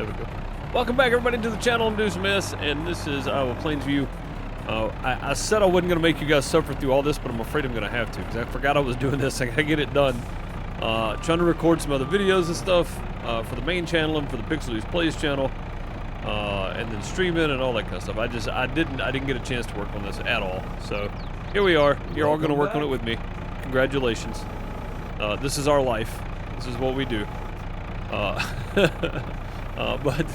There we go. Welcome back, everybody, to the channel. I'm Deuce Miss, and this is Plains-View. I said I wasn't going to make you guys suffer through all this, but I'm afraid I'm going to have to, because I forgot I was doing this. I got to get it done. Trying to record some other videos and stuff for the main channel and for the Pixel Plays channel, and then streaming and all that kind of stuff. I didn't get a chance to work on this at all. So here we are. You're all going to work on it with me. Congratulations. This is our life. This is what we do. But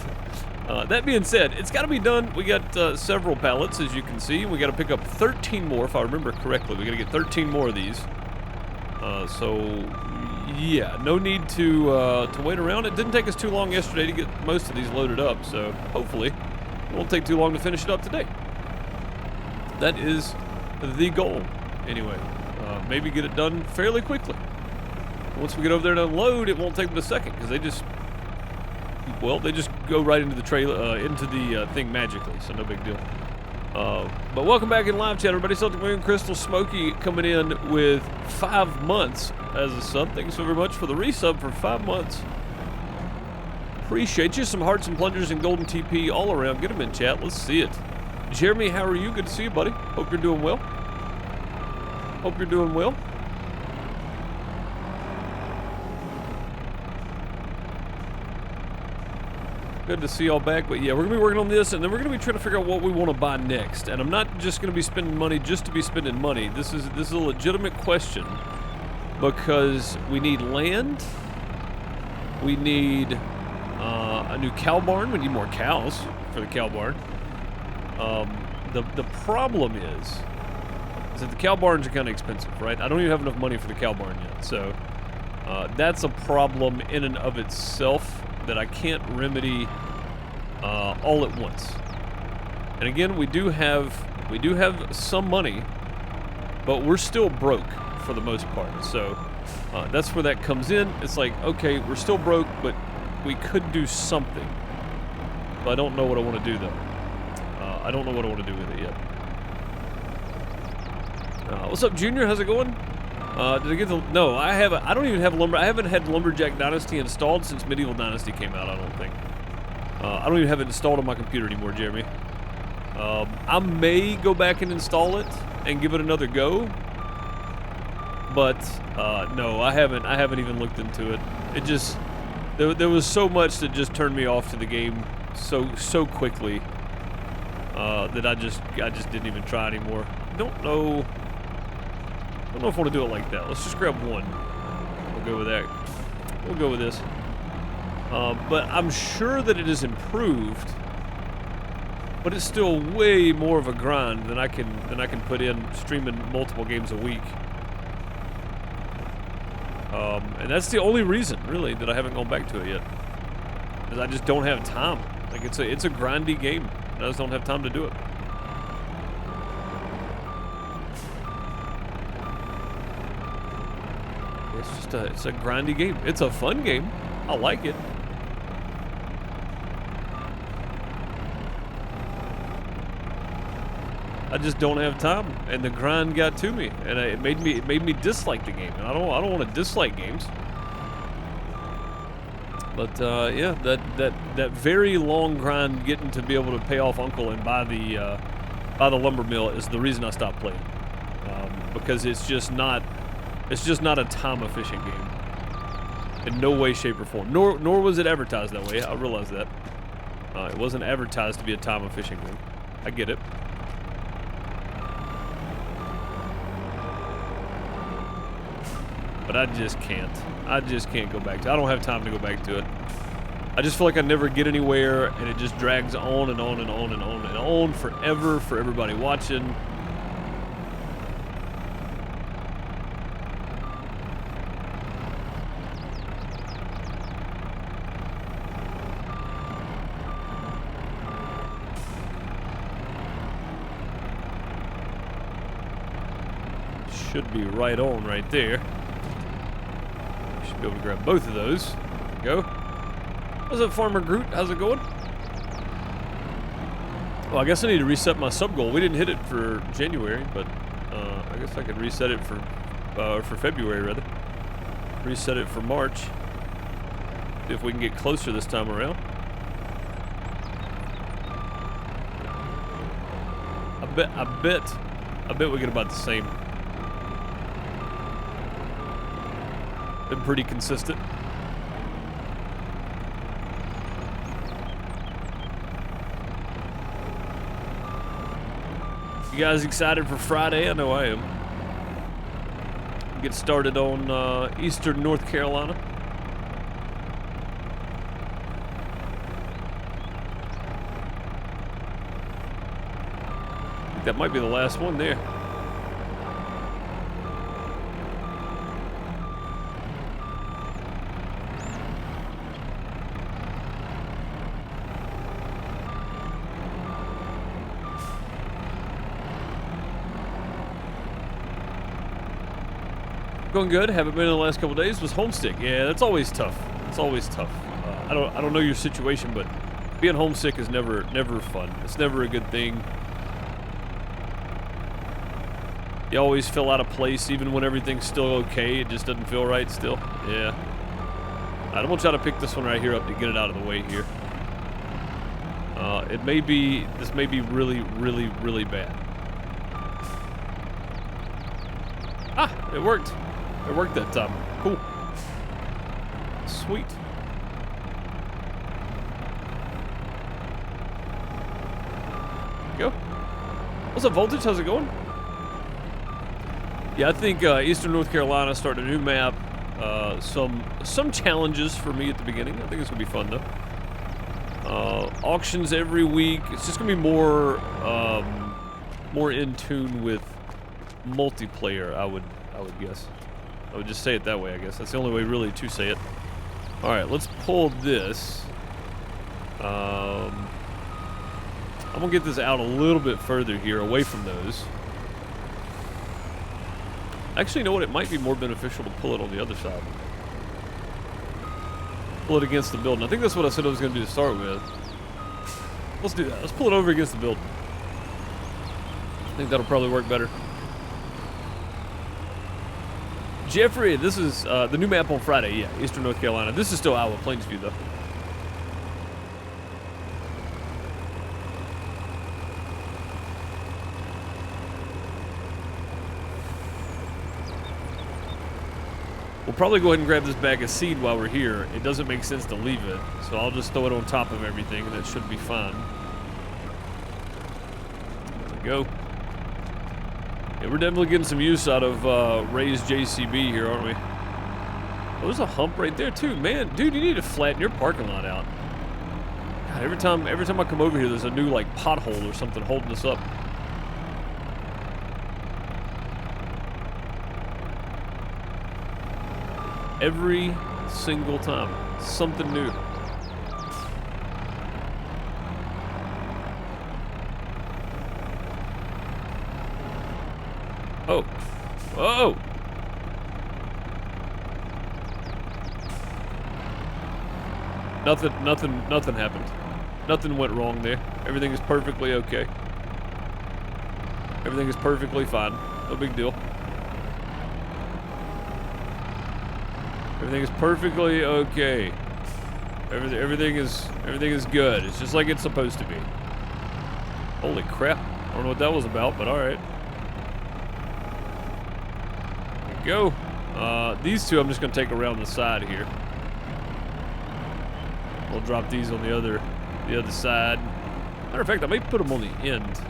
that being said, it's got to be done. We got several pallets, as you can see. We got to pick up 13 more, if I remember correctly. We got to get 13 more of these. So yeah, no need to wait around. It didn't take us too long yesterday to get most of these loaded up, so hopefully it won't take too long to finish it up today. That is the goal. Anyway, maybe get it done fairly quickly. Once we get over there to unload, it won't take them a second, because they just go right into the trailer, into the thing magically, so no big deal. But welcome back in live chat, everybody. Celtic Moon Crystal Smoky coming in with 5 months as a sub. Thank you so very much for the resub for 5 months. Appreciate you. Some hearts and plungers and golden TP all around. Get them in chat. Let's see it. Jeremy, how are you? Good to see you, buddy. Hope you're doing well. Hope you're doing well. Good to see y'all back, but yeah, we're going to be working on this, and then we're going to be trying to figure out what we want to buy next. And I'm not just going to be spending money just to be spending money. This is a legitimate question, because we need land, we need a new cow barn, we need more cows for the cow barn. The problem is that the cow barns are kind of expensive, right? I don't even have enough money for the cow barn yet, so that's a problem in and of itself that I can't remedy all at once. And again, we do have some money, but we're still broke for the most part. So that's where that comes in. It's like, okay, we're still broke, but we could do something. But I don't know what I want to do though. I don't know what I want to do with it yet. What's up, Junior? How's it going? Did I get the... No, I don't even have lumber. I haven't had Lumberjack Dynasty installed since Medieval Dynasty came out, I don't think. I don't even have it installed on my computer anymore, Jeremy. I may go back and install it and give it another go. But, no, I haven't even looked into it. It just... There was so much that just turned me off to the game so quickly that I just didn't even try anymore. I don't know if I want to do it like that. Let's just grab one. We'll go with that. We'll go with this. But I'm sure that it is improved, but it's still way more of a grind than I can put in streaming multiple games a week. And that's the only reason, really, that I haven't gone back to it yet. Because I just don't have time. Like it's a grindy game, and I just don't have time to do it. It's a grindy game. It's a fun game. I like it. I just don't have time, and the grind got to me, and it made me dislike the game. And I don't want to dislike games. But yeah, that very long grind getting to be able to pay off Uncle and buy the lumber mill is the reason I stopped playing, because it's just not a time-efficient game. In no way, shape, or form. Nor was it advertised that way. I realize that. It wasn't advertised to be a time-efficient game. I get it. But I just can't. I just can't go back to it. I don't have time to go back to it. I just feel like I never get anywhere, and it just drags on and on and on and on and on forever for everybody watching. Should be right on right there. Should be able to grab both of those. There we go. What's up, Farmer Groot? How's it going? Well, I guess I need to reset my sub goal. We didn't hit it for January, but I guess I could reset it for February, rather. Reset it for March. See if we can get closer this time around. bet we get about the same. Been pretty consistent. You guys excited for Friday? I know I am. Get started on Eastern North Carolina. I think that might be the last one there. Going good. Haven't been in the last couple days. Was homesick. Yeah, that's always tough. It's always tough. I don't know your situation, but being homesick is never fun. It's never a good thing. You always feel out of place, even when everything's still okay. It just doesn't feel right still. Yeah. All right, I'm gonna try to pick this one right here up to get it out of the way here. This may be really, really, really bad. Ah, it worked. It worked that time. Cool. Sweet. Go. What's up, Voltage? How's it going? Yeah, I think Eastern North Carolina started a new map. Some challenges for me at the beginning. I think it's gonna be fun though. Auctions every week. It's just gonna be more in tune with multiplayer. I would guess. I would just say it that way, I guess. That's the only way really to say it. All right, let's pull this. I'm gonna get this out a little bit further here, away from those. Actually, you know what? It might be more beneficial to pull it on the other side. Pull it against the building. I think that's what I said I was gonna do to start with. Let's do that. Let's pull it over against the building. I think that'll probably work better. Jeffrey, this is the new map on Friday. Yeah, Eastern North Carolina. This is still Iowa Plainsview, though. We'll probably go ahead and grab this bag of seed while we're here. It doesn't make sense to leave it, so I'll just throw it on top of everything, and that should be fine. There we go. Yeah, we're definitely getting some use out of Ray's JCB here, aren't we? Oh, there's a hump right there too, man. Dude, you need to flatten your parking lot out. God, every time I come over here, there's a new like pothole or something holding us up. Every single time, something new. Oh. Whoa. Nothing happened. Nothing went wrong there. Everything is perfectly okay. Everything is perfectly fine. No big deal. Everything is perfectly okay. Everything is good. It's just like it's supposed to be. Holy crap. I don't know what that was about, but alright. Go. These two I'm just gonna take around the side here. We'll drop these on the other side. Matter of fact, I may put them on the end.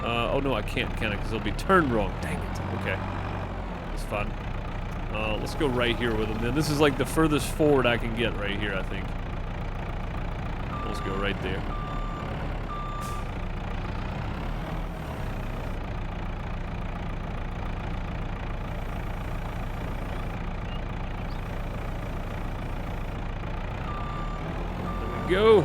Oh no, I can't count it because they'll be turned wrong. Dang it. Okay, it's fine. Let's go right here with them then. This is like the furthest forward I can get right here, I think. Let's go right there. Go.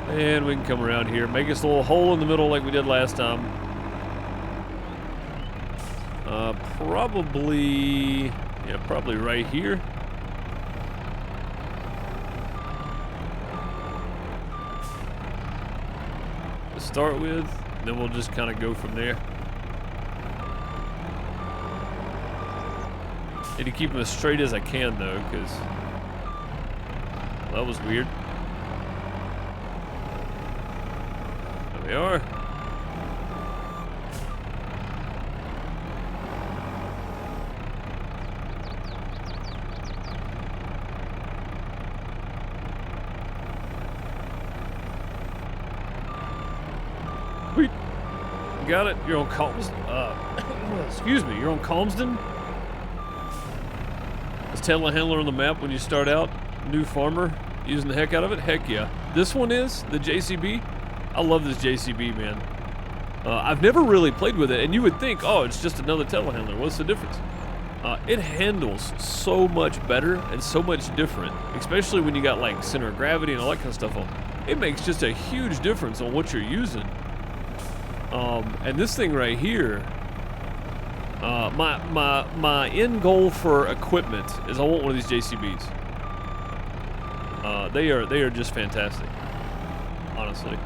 And we can come around here, make us a little hole in the middle like we did last time. Probably right here. To start with, then we'll just kind of go from there. Need to keep them as straight as I can, though, because that was weird. There we are. Sweet. Got it. You're on Calmsden. Excuse me. You're on Calmsden? Is telehandler on the map when you start out? New farmer? Using the heck out of it? Heck yeah. This one is? The JCB? I love this JCB, man. I've never really played with it, and you would think, oh, it's just another telehandler. What's the difference? It handles so much better and so much different, especially when you got like center of gravity and all that kind of stuff on. It makes just a huge difference on what you're using. And this thing right here, my end goal for equipment is I want one of these JCBs. They are just fantastic. Honestly,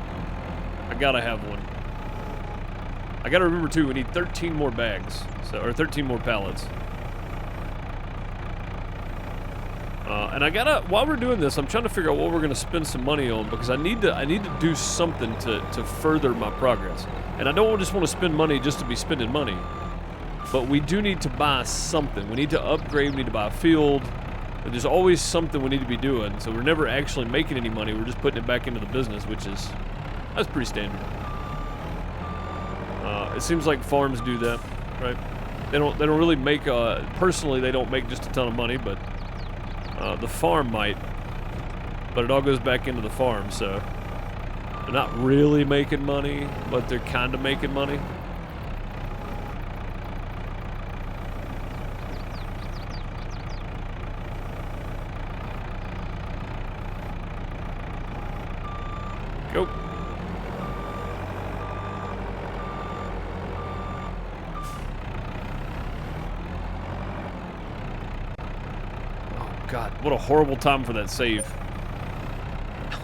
I gotta have one. I gotta remember too, we need 13 more bags, or 13 more pallets. And I gotta, while we're doing this, I'm trying to figure out what we're gonna spend some money on, because I need to do something to further my progress. And I don't just want to spend money just to be spending money, but we do need to buy something. We need to upgrade, we need to buy a field. There's always something we need to be doing, so we're never actually making any money. We're just putting it back into the business, that's pretty standard. It seems like farms do that, right? They don't really make, personally, they don't make just a ton of money, but the farm might. But it all goes back into the farm, so they're not really making money, but they're kind of making money. Go. God, what a horrible time for that save.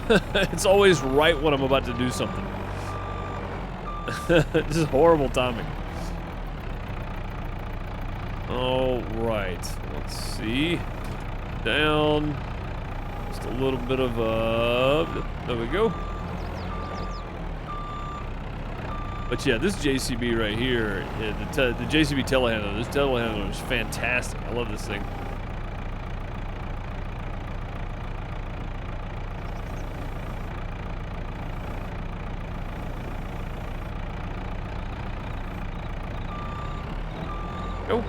It's always right when I'm about to do something. This is horrible timing. All right, let's see. Down. Just a little bit of there we go. But yeah, this JCB right here, the JCB telehandler, this telehandler is fantastic. I love this thing. Go.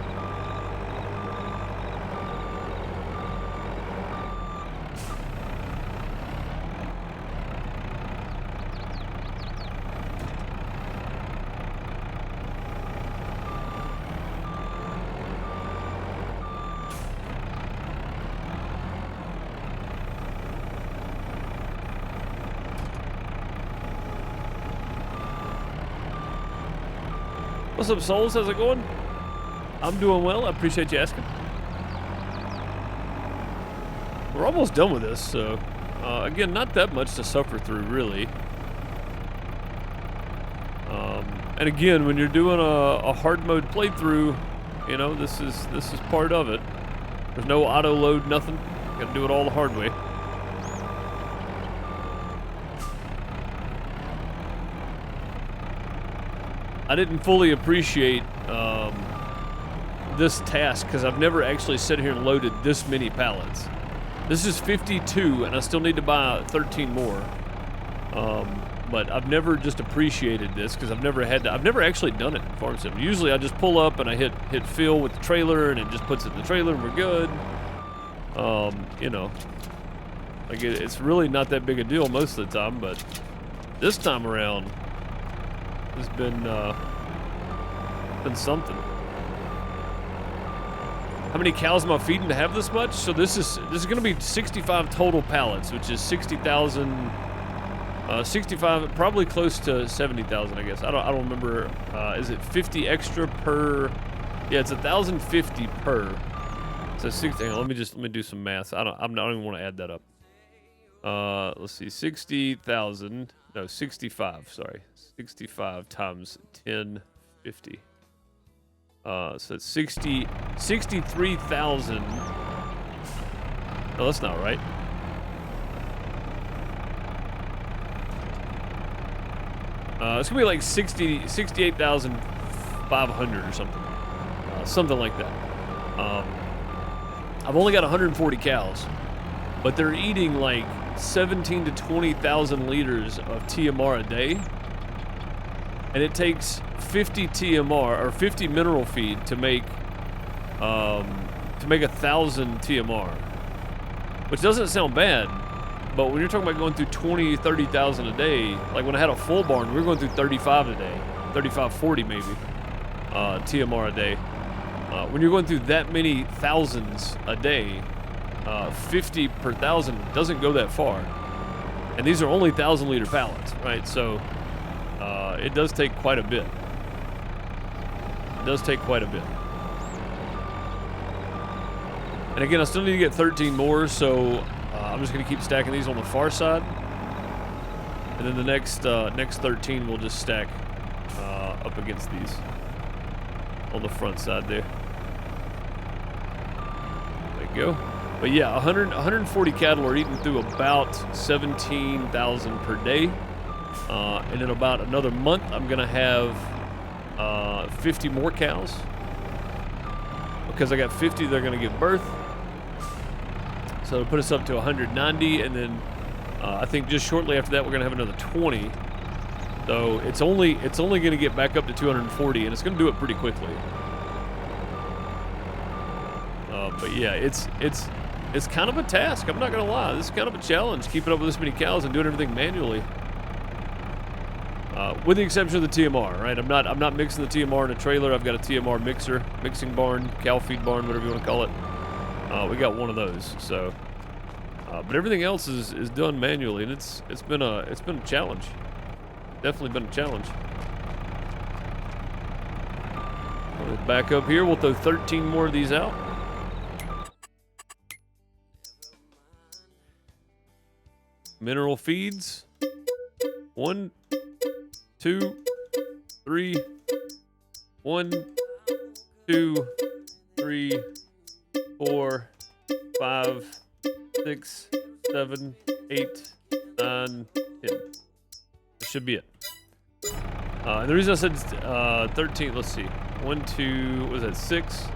What's up, Souls? How's it going? I'm doing well. I appreciate you asking. We're almost done with this, so again, not that much to suffer through, really. And again, when you're doing a hard mode playthrough, you know, this is part of it. There's no auto load, nothing. Got to do it all the hard way. I didn't fully appreciate this task because I've never actually sat here and loaded this many pallets. This is 52 and I still need to buy 13 more. But I've never just appreciated this because I've never actually done it in Farm Sim. Usually I just pull up and I hit fill with the trailer and it just puts it in the trailer and we're good. You know, like it's really not that big a deal most of the time, but this time around has been something. How many cows am I feeding to have this much? So this is going to be 65 total pallets, which is 60,000, 65, probably close to 70,000, I guess. I don't remember. Is it 50 extra per? Yeah, it's 1,050 per. So 60. Let me do some math. I don't even want to add that up. Let's see, 60,000. No, 65. Sorry, 65 times 1050. So it's 63,000. No, that's not right. It's gonna be like 68,500 or something. Something like that. I've only got 140 cows, but they're eating like 17 to 20,000 liters of TMR a day. And it takes 50 TMR or 50 mineral feed to make 1,000 TMR, which doesn't sound bad, but when you're talking about going through 20, 30,000 a day, like when I had a full barn, we were going through 35 a day, 35, 40 maybe, TMR a day. When you're going through that many thousands a day, 50 per thousand doesn't go that far. And these are only 1,000-liter pallets, right? So it does take quite a bit. It does take quite a bit. And again, I still need to get 13 more, so I'm just going to keep stacking these on the far side. And then the next 13 we'll just stack up against these on the front side there. There you go. But yeah, 140 cattle are eating through about 17,000 per day. And in about another month, I'm going to have 50 more cows. Because I got 50 that are going to give birth. So it'll put us up to 190. And then I think just shortly after that, we're going to have another 20. So it's only going to get back up to 240, and it's going to do it pretty quickly. But yeah, it's kind of a task. I'm not going to lie. This is kind of a challenge, keeping up with this many cows and doing everything manually. With the exception of the TMR, right? I'm not mixing the TMR in a trailer. I've got a TMR mixing barn, cow feed barn, whatever you want to call it. We got one of those. So, but everything else is done manually, and it's been a challenge. Definitely been a challenge. Back up here, we'll throw 13 more of these out. Mineral feeds. 1, 2, 3. 1, 2, 3, 4, 5, 6, 7, 8, 9, 10. That should be it. And the reason I said 13, let's see. 1, 2, what was that, 6?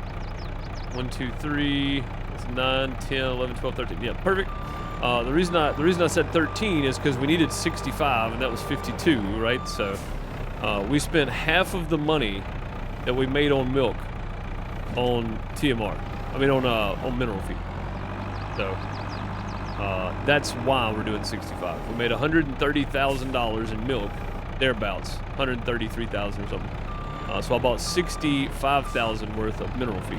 1, 2, 3, that's 9, 10, 11, 12, 13. Yeah, perfect. The reason I said 13 is because we needed 65, and that was 52, right? So we spent half of the money that we made on milk on TMR. I mean on mineral feed. So that's why we're doing 65. We made $130,000 in milk, thereabouts, 133,000 or something. So I bought 65,000 worth of mineral feed.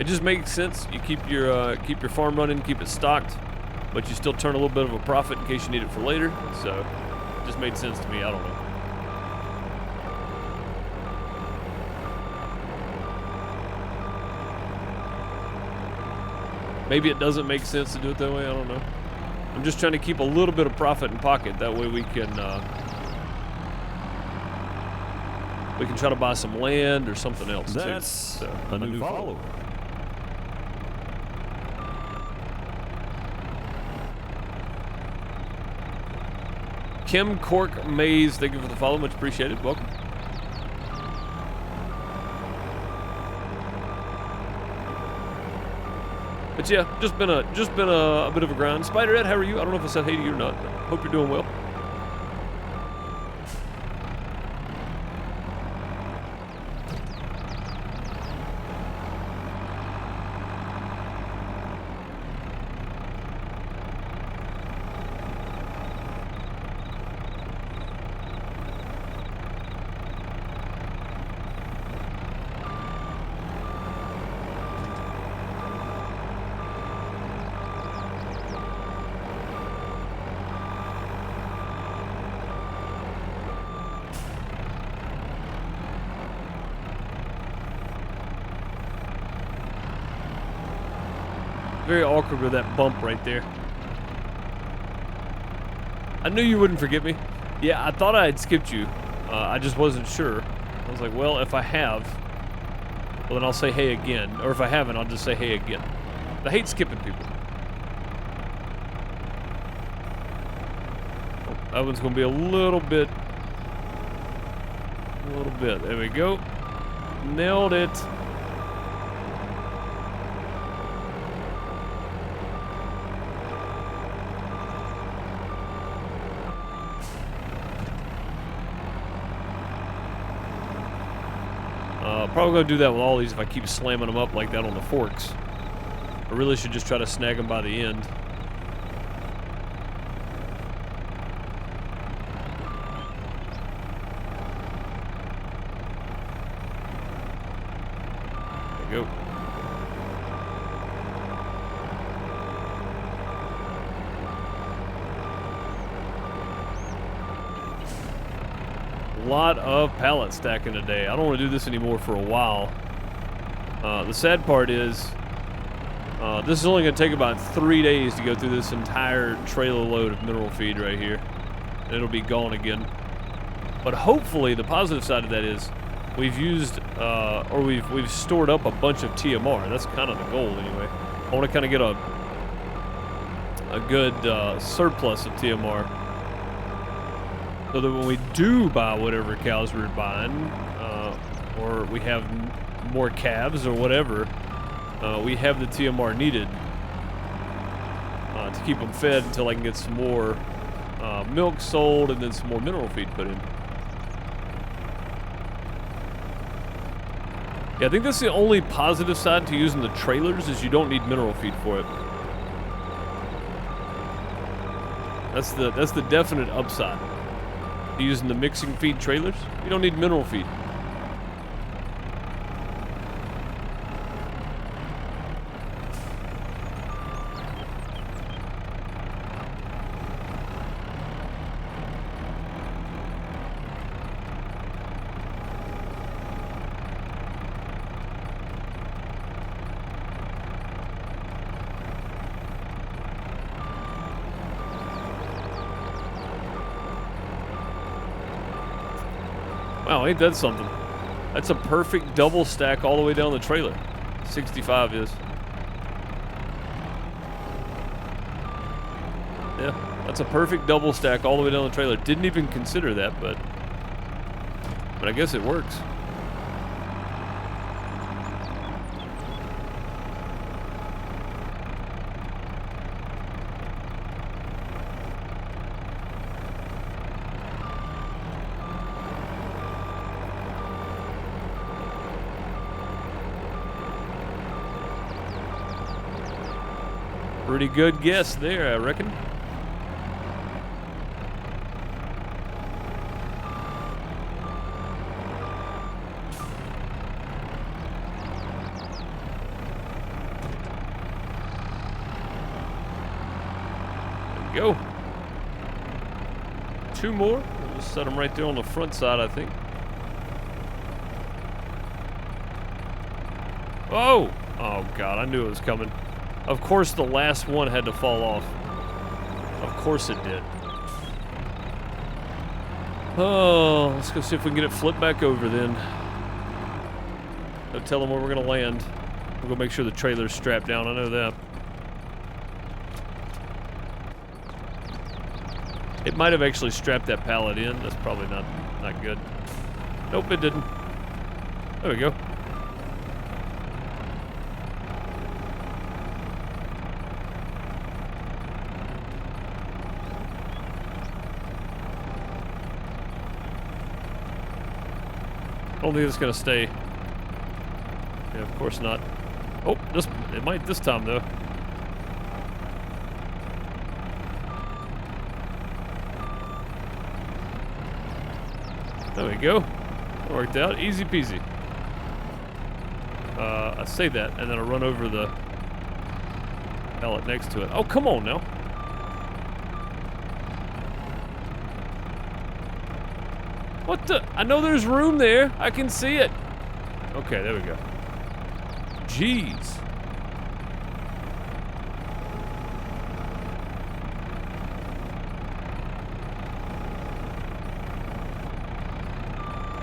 It just makes sense. You keep your farm running, keep it stocked, but you still turn a little bit of a profit in case you need it for later. So it just made sense to me. I don't know. Maybe it doesn't make sense to do it that way. I don't know. I'm just trying to keep a little bit of profit in pocket. That way we can try to buy some land or something else. That's too. So, a new follower. Kim Cork Mays, thank you for the follow. Much appreciated. Welcome. But yeah, just been a bit of a grind. Spiderhead, how are you? I don't know if I said hey to you or not, but hope you're doing well. Very awkward with that bump right there. I knew you wouldn't forget me. Yeah, I thought I had skipped you. I just wasn't sure. I was like, well, if I have, well, then I'll say hey again. Or if I haven't, I'll just say hey again. I hate skipping people. Oh, That one's gonna be a little bit. There we go. Nailed it. Probably gonna do that with all these if I keep slamming them up like that on the forks. I really should just try to snag them by the end. There you go. Lot of pallet stacking today. I don't want to do this anymore for a while. The sad part is this is only going to take about 3 days to go through this entire trailer load of mineral feed right here. And it'll be gone again. But hopefully the positive side of that is we've used or we've stored up a bunch of TMR. That's kind of the goal anyway. I want to kind of get a good surplus of TMR. So that when we do buy whatever cows we're buying, or we have more calves or whatever, we have the TMR needed to keep them fed until I can get some more milk sold and then some more mineral feed put in. Yeah, I think that's the only positive side to using the trailers is you don't need mineral feed for it. That's the definite upside. Using the mixing feed trailers, you don't need mineral feed. Wow, ain't that something? That's a perfect double stack all the way down the trailer. 65 is. Yeah, that's a perfect double stack all the way down the trailer. Didn't even consider that, but I guess it works. Pretty good guess there, I reckon. There we go. 2 more. We'll just set them right there on the front side, I think. Oh! Oh, God, I knew it was coming. Of course the last one had to fall off. Of course it did. Oh, let's go see if we can get it flipped back over then. Go tell them where we're gonna land. We'll go make sure the trailer's strapped down, I know that. It might have actually strapped that pallet in. That's probably not good. Nope, it didn't. There we go. I don't think it's gonna stay. Yeah, of course not. Oh, it might this time though. There we go. Worked out, easy peasy. I say that, and then I run over the pallet next to it. Oh, come on now. What the? I know there's room there. I can see it. Okay, there we go. Jeez.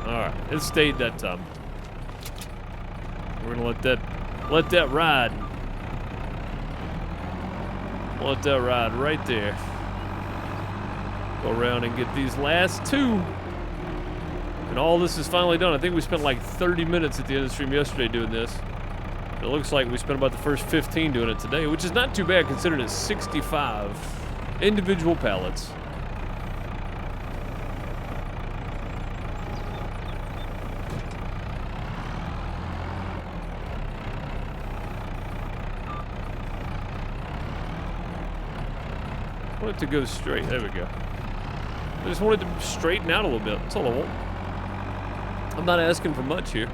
Alright, it stayed that time. We're gonna let that ride. Let that ride right there. Go around and get these last 2. And all this is finally done. I think we spent like 30 minutes at the end of the stream yesterday doing this. It looks like we spent about the first 15 doing it today, which is not too bad considering it's 65 individual pallets. I want it to go straight. There we go. I just wanted to straighten out a little bit. That's all I want. I'm not asking for much here.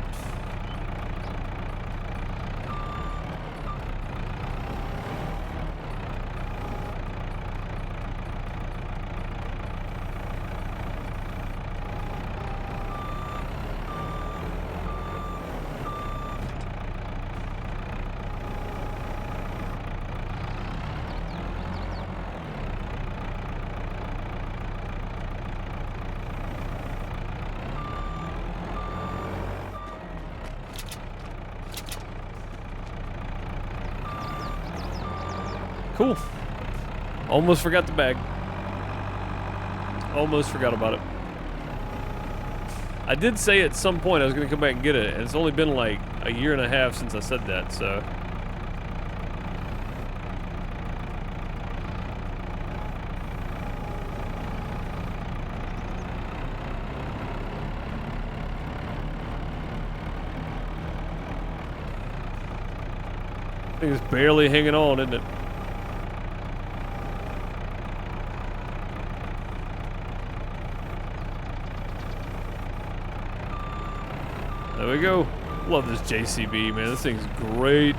Cool. Almost forgot the bag. Almost forgot about it. I did say at some point I was going to come back and get it, and it's only been like a year and a half since I said that, so. I think it's barely hanging on, isn't it? There we go. Love this JCB, man. This thing's great.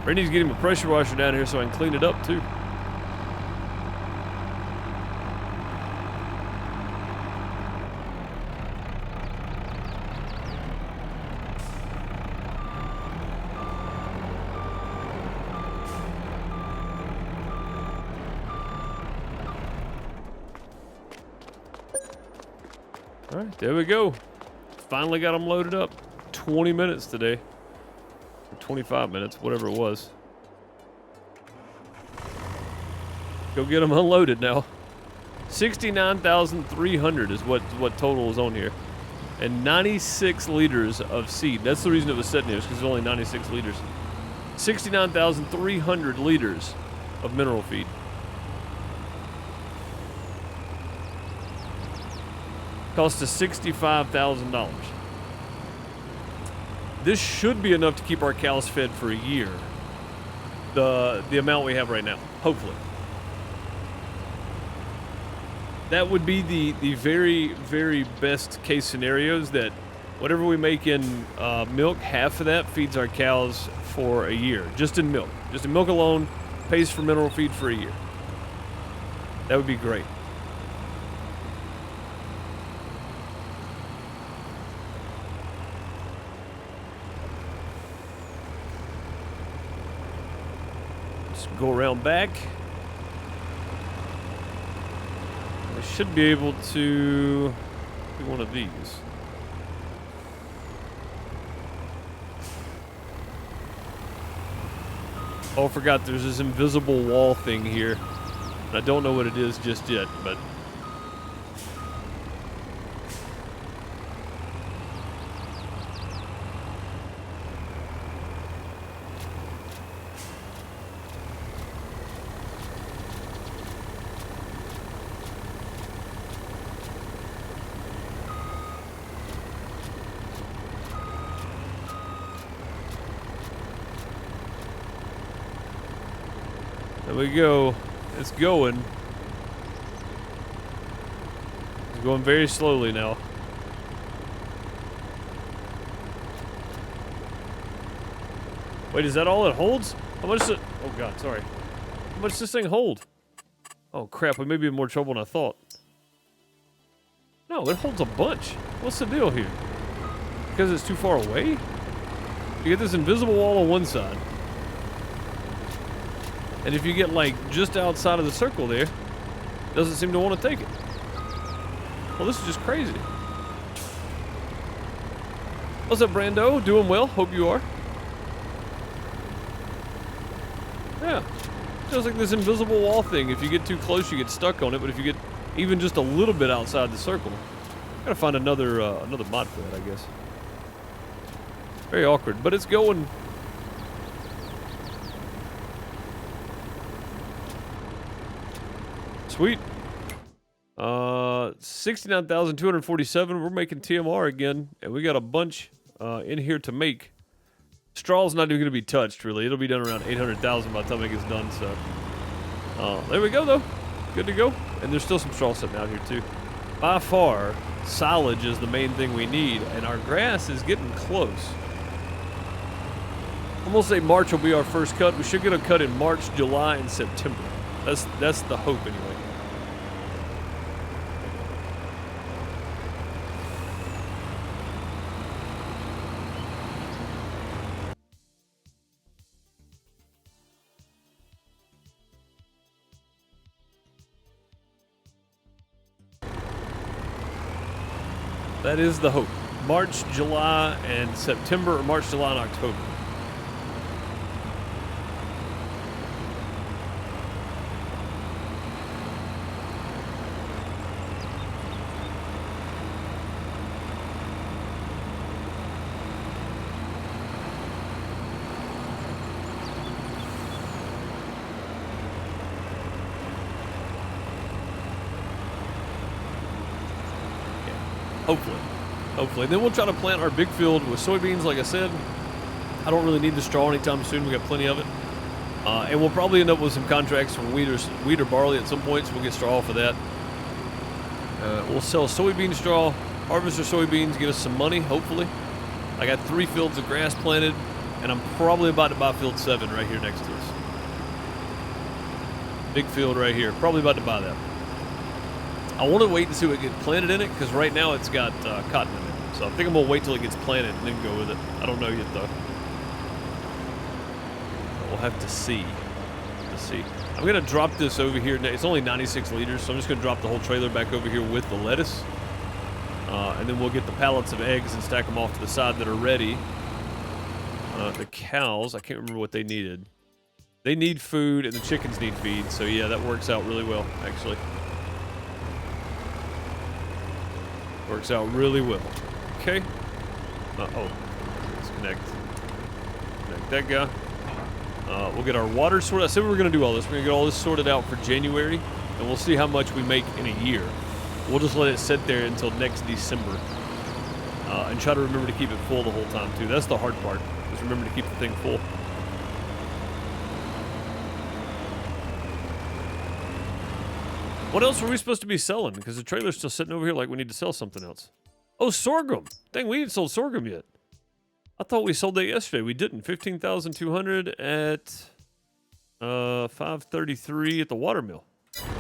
I need to get him a pressure washer down here so I can clean it up, too. All right, there we go. Finally got them loaded up. 20 minutes today. Or 25 minutes, whatever it was. Go get them unloaded now. 69,300 is what total is on here. And 96 liters of seed. That's the reason it was sitting here, because it's only 96 liters. 69,300 liters of mineral feed. Cost us $65,000. This should be enough to keep our cows fed for a year. The amount we have right now, hopefully. That would be the very, very best case scenarios, that whatever we make in milk, half of that feeds our cows for a year. Just in milk. Just in milk alone, pays for mineral feed for a year. That would be great. Go around back. I should be able to do one of these. Oh, I forgot there's this invisible wall thing here. And I don't know what it is just yet, but there we go. It's going. It's going very slowly now. Wait, is that all it holds? How much does it... Oh, God, sorry. How much does this thing hold? Oh, crap. We may be in more trouble than I thought. No, it holds a bunch. What's the deal here? Because it's too far away? You get this invisible wall on one side. And if you get, like, just outside of the circle there, it doesn't seem to want to take it. Well, this is just crazy. What's up, Brando? Doing well? Hope you are. Yeah. Feels like this invisible wall thing. If you get too close, you get stuck on it. But if you get even just a little bit outside the circle. Gotta find another another mod for that, I guess. Very awkward, but it's going. Sweet. 69,247. We're making TMR again, and we got a bunch in here to make. Straw's not even going to be touched, really. It'll be done around 800,000 by the time it gets done, so. There we go, though. Good to go. And there's still some straw sitting out here, too. By far, silage is the main thing we need, and our grass is getting close. I'm going to say March will be our first cut. We should get a cut in March, July, and September. That's the hope, anyway. That is the hope. March, July, and September, or March, July, and October. Hopefully. And then we'll try to plant our big field with soybeans, like I said. I don't really need the straw anytime soon. We got plenty of it. And we'll probably end up with some contracts for wheat or barley at some point, so we'll get straw for that. We'll sell soybean straw, harvest our soybeans, get us some money, hopefully. I got 3 fields of grass planted, and I'm probably about to buy field 7 right here next to us. Big field right here. Probably about to buy that. I want to wait and see what gets planted in it, because right now it's got cotton in it. So I think I'm going to wait till it gets planted and then go with it. I don't know yet, though. We'll have to see. I'm going to drop this over here. It's only 96 liters, so I'm just going to drop the whole trailer back over here with the lettuce. And then we'll get the pallets of eggs and stack them off to the side that are ready. The cows, I can't remember what they needed. They need food, and the chickens need feed. So, yeah, that works out really well, actually. Works out really well. Okay. Disconnect that guy. We'll get our water sorted. I said we were going to do all this. We're going to get all this sorted out for January, and we'll see how much we make in a year. We'll just let it sit there until next December, and try to remember to keep it full the whole time, too. That's the hard part, is remember to keep the thing full. What else were we supposed to be selling? Because the trailer's still sitting over here like we need to sell something else. Oh, sorghum. Dang, we ain't sold sorghum yet. I thought we sold that yesterday. We didn't. 15,200 at 533 at the watermill.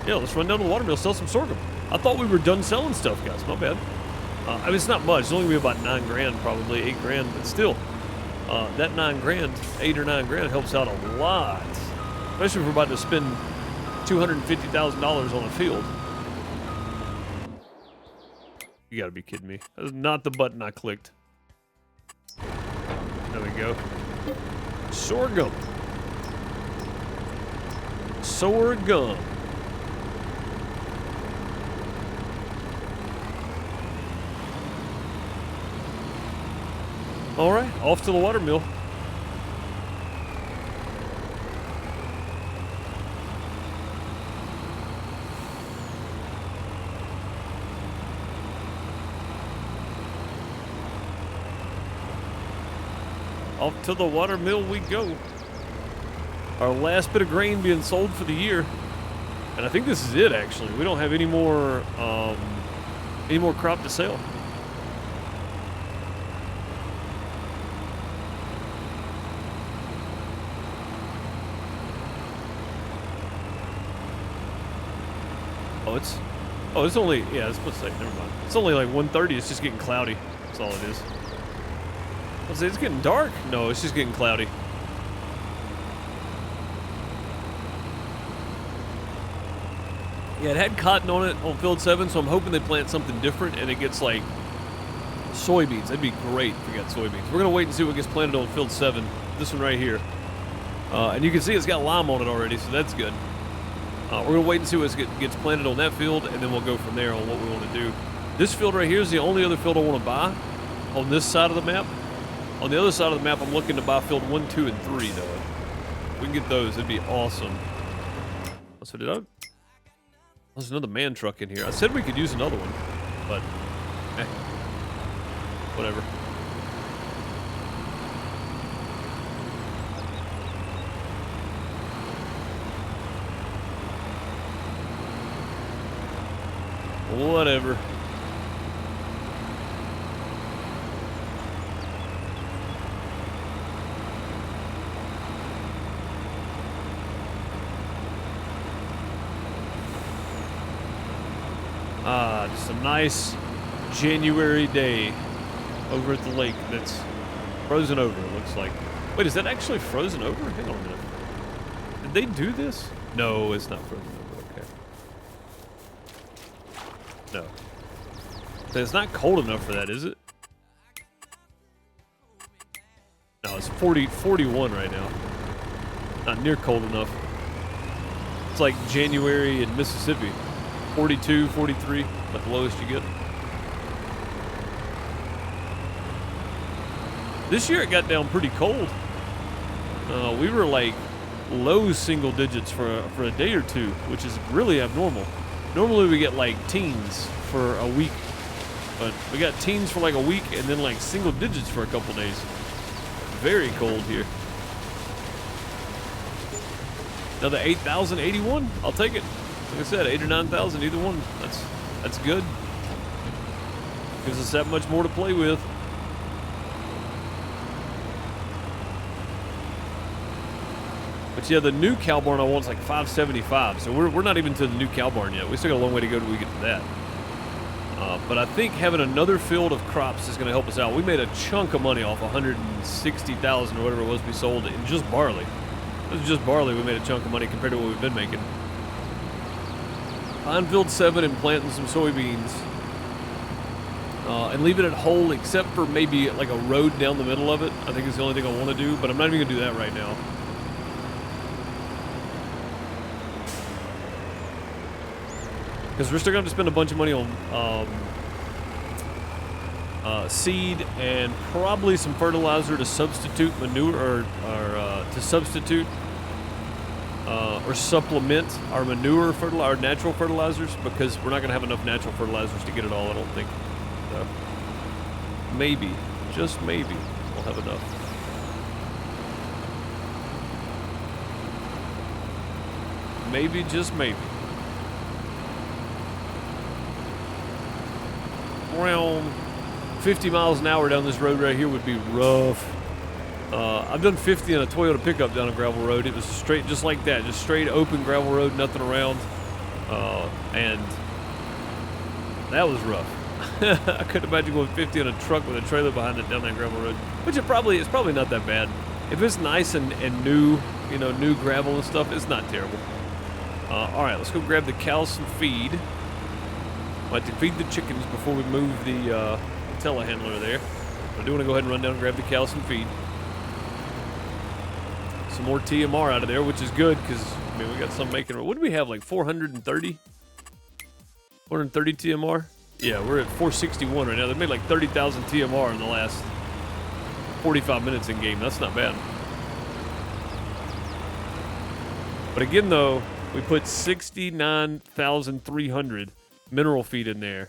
Yeah, let's run down to the watermill, sell some sorghum. I thought we were done selling stuff, guys. My bad. I mean, it's not much. It's only going to be about 9 grand, probably 8 grand, but still. That 9 grand, 8 or 9 grand helps out a lot. Especially if we're about to spend $250,000 on a field. You gotta be kidding me. That is not the button I clicked. There we go. Sorghum. Sorghum. All right, off to the watermill. Off to the watermill we go. Our last bit of grain being sold for the year. And I think this is it, actually. We don't have any more crop to sell. It's only, yeah, I was supposed to say, never mind. It's only like 1:30, it's just getting cloudy. That's all it is. I was like, it's getting dark. No, it's just getting cloudy. Yeah, it had cotton on it on field 7, so I'm hoping they plant something different and it gets like soybeans. That'd be great if we got soybeans. We're gonna wait and see what gets planted on field 7. This one right here. And you can see it's got lime on it already, so that's good. We're going to wait and see what gets planted on that field, and then we'll go from there on what we want to do. This field right here is the only other field I want to buy on this side of the map. On the other side of the map, I'm looking to buy field 1, 2, and 3, though. If we can get those, it'd be awesome. So did I? There's another man truck in here. I said we could use another one, but whatever. Whatever. Just a nice January day over at the lake that's frozen over, it looks like. Wait, is that actually frozen over? Hang on a minute. Did they do this? No, it's not frozen over. Okay. No. It's not cold enough for that, is it? No, it's 41 right now. Not near cold enough. It's like January in Mississippi. 42, 43, about the lowest you get. This year it got down pretty cold. We were like low single digits for a day or two, which is really abnormal. Normally we get like teens for a week, but we got teens for like a week and then like single digits for a couple days. Very cold here. Another 8,081, I'll take it. Like I said, 8 or 9,000, either one. That's good. Gives us that much more to play with. But yeah, the new cow barn I want is like 575. So we're not even to the new cow barn yet. We still got a long way to go till we get to that. But I think having another field of crops is going to help us out. We made a chunk of money off 160,000 or whatever it was we sold in just barley. It was just barley. We made a chunk of money compared to what we've been making. On field 7 and planting some soybeans and leaving it whole except for maybe like a road down the middle of it. I think is the only thing I want to do, but I'm not even going to do that right now. Because we're still going to have to spend a bunch of money on seed and probably some fertilizer to substitute manure or to substitute or supplement our manure our natural fertilizers, because we're not going to have enough natural fertilizers to get it all, I don't think. So maybe, just maybe, we'll have enough. Maybe, just maybe. Around 50 miles an hour down this road right here would be rough. I've done 50 in a Toyota pickup down a gravel road. It was straight, just like that, just straight open gravel road, nothing around, and that was rough. I couldn't imagine going 50 in a truck with a trailer behind it down that gravel road, which it's probably not that bad. If it's nice and new, you know, new gravel and stuff, it's not terrible. All right, let's go grab the cows some feed. I'd like to feed the chickens before we move the telehandler there. I do want to go ahead and run down and grab the cows some feed. Some more TMR out of there, which is good because, I mean, we got some making. What do we have, like 430? 430 TMR? Yeah, we're at 461 right now. They made like 30,000 TMR in the last 45 minutes in game. That's not bad. But again, though, we put 69,300 mineral feed in there,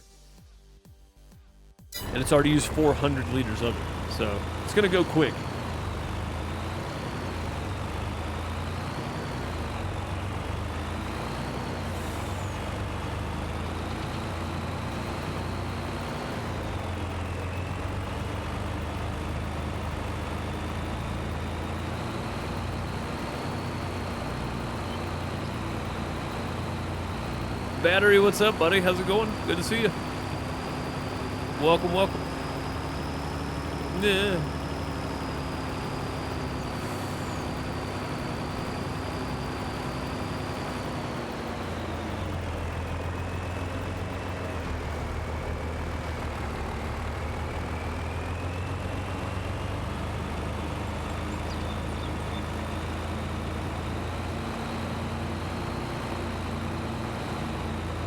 and it's already used 400 liters of it, so it's gonna go quick. Battery, what's up, buddy? How's it going? Good to see you. Welcome, welcome. Yeah.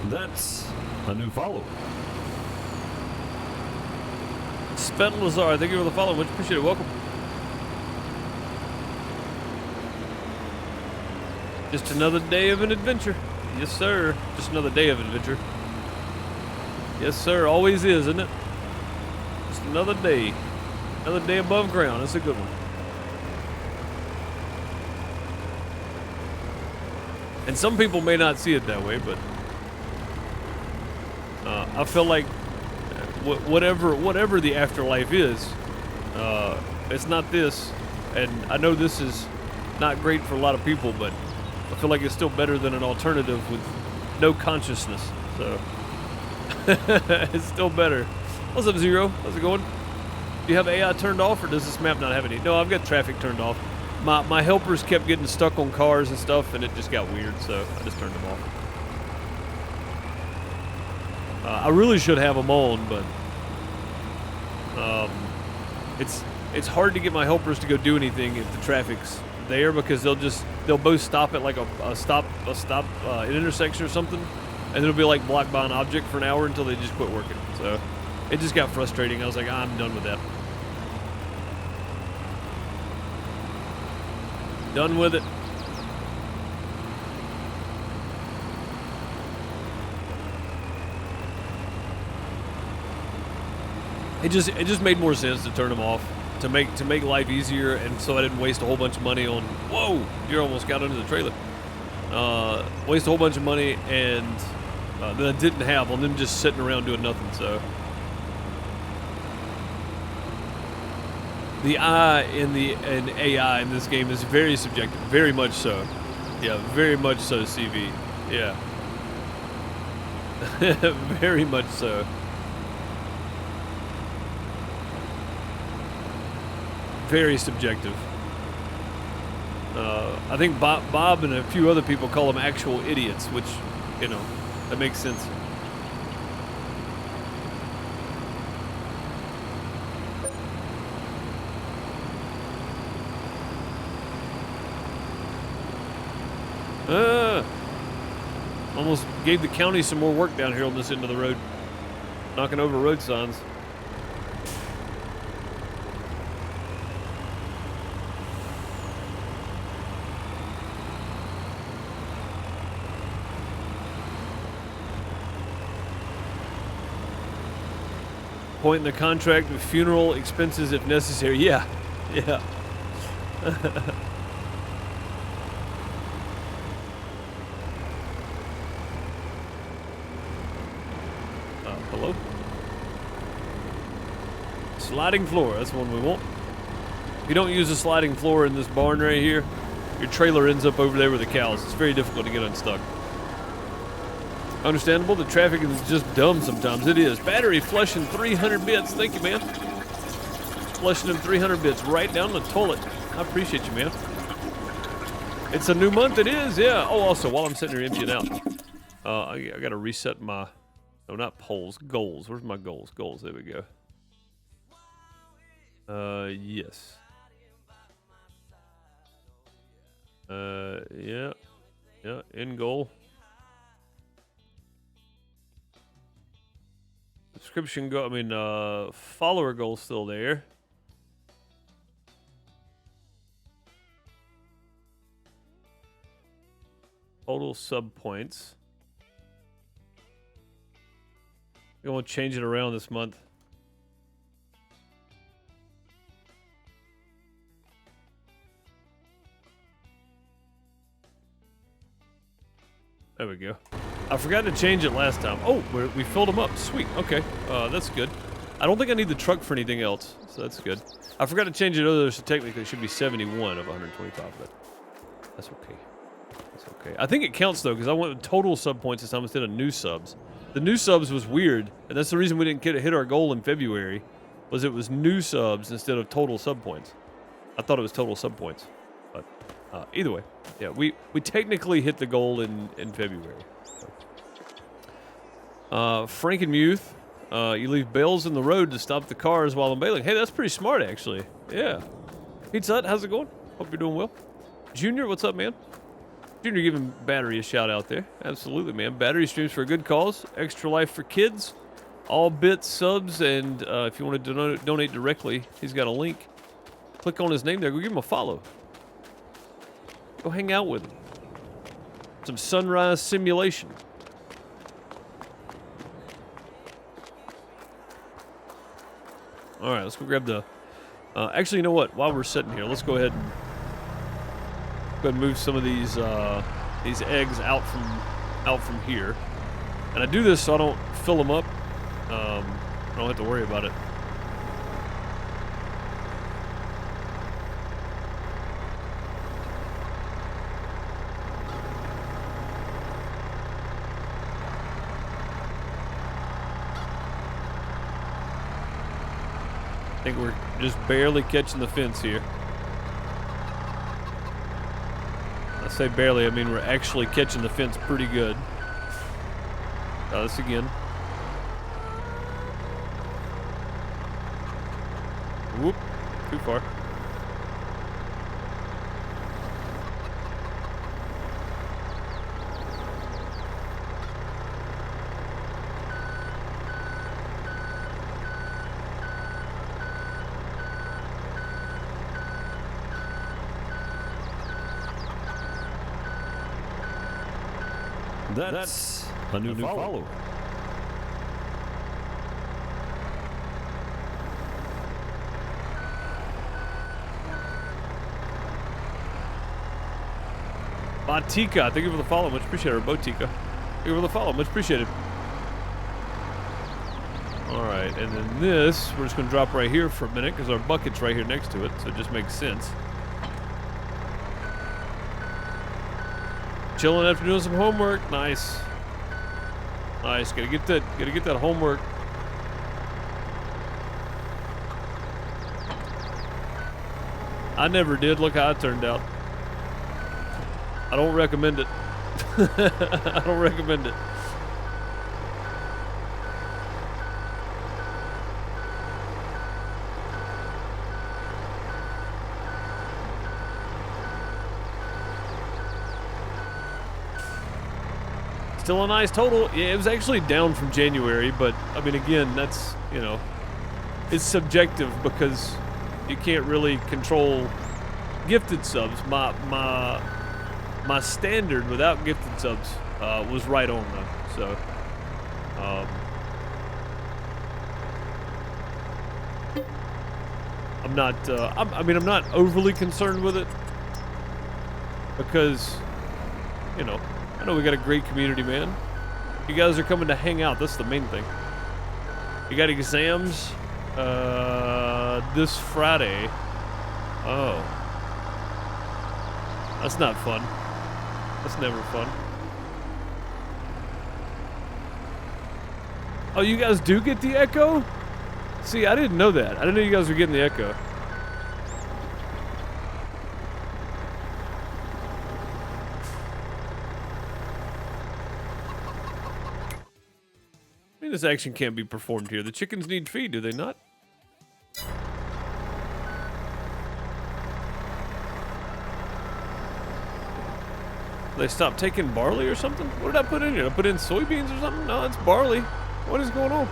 That's a new follower. Sven Lazar, thank you for the follow. Much appreciated. Welcome. Just another day of an adventure. Yes, sir. Just another day of adventure. Yes, sir. Always is, isn't it? Just another day. Another day above ground. That's a good one. And some people may not see it that way, but I feel like whatever the afterlife is, it's not this. And I know this is not great for a lot of people, but I feel like it's still better than an alternative with no consciousness. So it's still better. What's up, Zero? How's it going? Do you have AI turned off, or does this map not have any? No, I've got traffic turned off. My helpers kept getting stuck on cars and stuff, and it just got weird, so I just turned them off. I really should have them on, but it's hard to get my helpers to go do anything if the traffic's there, because they'll both stop at like a stop an intersection or something, and it'll be like blocked by an object for an hour until they just quit working. So it just got frustrating. I was like, I'm done with that. Done with it. It just made more sense to turn them off, to make life easier, and so I didn't waste a whole bunch of money on. Whoa, you almost got under the trailer. Waste a whole bunch of money and that I didn't have on them just sitting around doing nothing. So the I in AI in this game is very subjective, very much so. Yeah, very much so, CV. Yeah. Very much so. Very subjective. I think Bob and a few other people call them actual idiots, which, you know, that makes sense. Almost gave the county some more work down here on this end of the road. Knocking over road signs. Point in the contract with funeral expenses if necessary. Yeah, yeah. Hello? Sliding floor, that's the one we want. If you don't use a sliding floor in this barn right here, your trailer ends up over there with the cows. It's very difficult to get unstuck. Understandable, the traffic is just dumb sometimes. It is. Battery flushing 300 bits. Thank you, man. Flushing them 300 bits right down the toilet. I appreciate you, man. It's a new month, it is, yeah. Oh, also, while I'm sitting here emptying out, I gotta reset my, no, not polls, goals. Where's my goals? Goals, there we go. Yes. Yeah, end goal. Subscription goal, follower goal still there. Total sub points. I'm going to change it around this month. There we go. I forgot to change it last time. Oh, we filled them up. Sweet. Okay. That's good. I don't think I need the truck for anything else, so that's good. I forgot to change it earlier, so technically it should be 71 of 125, but that's okay. That's okay. I think it counts, though, because I went with total sub points this time instead of new subs. The new subs was weird, and that's the reason we didn't hit our goal in February, was it was new subs instead of total sub points. I thought it was total sub points, but either way. Yeah, we technically hit the goal in February. Frankenmuth, you leave bales in the road to stop the cars while I'm bailing. Hey, that's pretty smart, actually. Yeah. Pizza Hut, how's it going? Hope you're doing well. Junior, what's up, man? Junior giving Battery a shout out there. Absolutely, man. Battery streams for a good cause. Extra Life for Kids. All bits, subs, and if you want to donate directly, he's got a link. Click on his name there. Go give him a follow. Go hang out with him. Some sunrise simulation. All right, let's go grab the... actually, you know what? While we're sitting here, let's go ahead and move some of these eggs out from here. And I do this so I don't fill them up. I don't have to worry about it. I think we're just barely catching the fence here. I say barely, I mean we're actually catching the fence pretty good. Try this again. Whoop, too far. That's a new follower. Botica, thank you for the follow, much appreciated. Botica, thank you for the follow, much appreciated. Alright, and then this, we're just going to drop right here for a minute because our bucket's right here next to it, so it just makes sense. Chilling after doing some homework, nice. Nice, gotta get that homework. I never did, look how it turned out. I don't recommend it. I don't recommend it. Still a nice total. Yeah, it was actually down from January, but I mean, again, that's, you know, it's subjective because you can't really control gifted subs. My standard without gifted subs was right on though. So, I'm not. I mean, I'm not overly concerned with it because, you know, I know we got a great community, man. You guys are coming to hang out. That's the main thing. You got exams this Friday. Oh, that's not fun. That's never fun. Oh, you guys do get the echo? See, I didn't know that. I didn't know you guys were getting the echo. I mean, this action can't be performed here. The chickens need feed, do they not? They stopped taking barley or something? What did I put in here? Did I put in soybeans or something? No, it's barley. What is going on?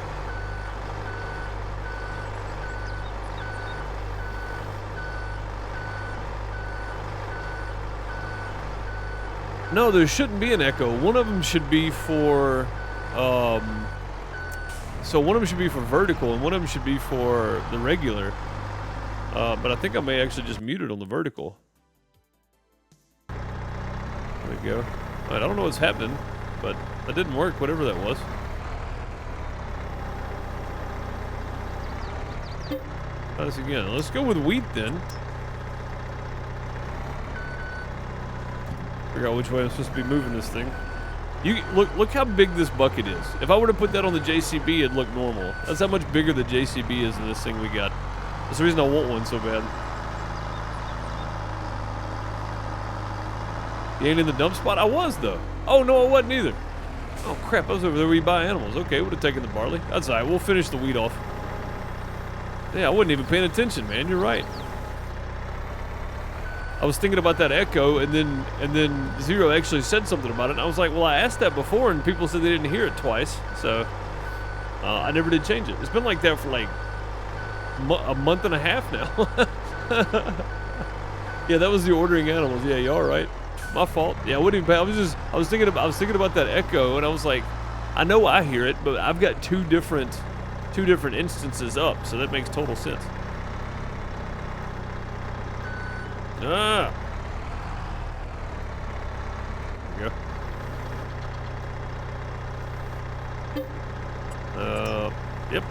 No, there shouldn't be an echo. One of them should be for, so one of them should be for vertical and one of them should be for the regular. But I think I may actually just mute it on the vertical. There we go. All right, I don't know what's happening, but that didn't work, whatever that was. Try this again. Let's go with wheat then. Figure out which way I'm supposed to be moving this thing. You look how big this bucket is. If I were to put that on the JCB, it'd look normal. That's how much bigger the JCB is than this thing we got. That's the reason I want one so bad. You ain't in the dump spot? I was, though. Oh, no, I wasn't either. Oh, crap. I was over there where you buy animals. Okay, would have taken the barley. That's all right. We'll finish the wheat off. Yeah, I wasn't even paying attention, man. You're right. I was thinking about that echo, and then Zero actually said something about it, and I was like, well, I asked that before, and people said they didn't hear it twice, so I never did change it. It's been like that for like a month and a half now. Yeah, that was the ordering animals. Yeah, you all right? My fault. Yeah, I wouldn't even. I was thinking about that echo, and I was like, I know I hear it, but I've got two different instances up, so that makes total sense. Ah. There we go. Yep.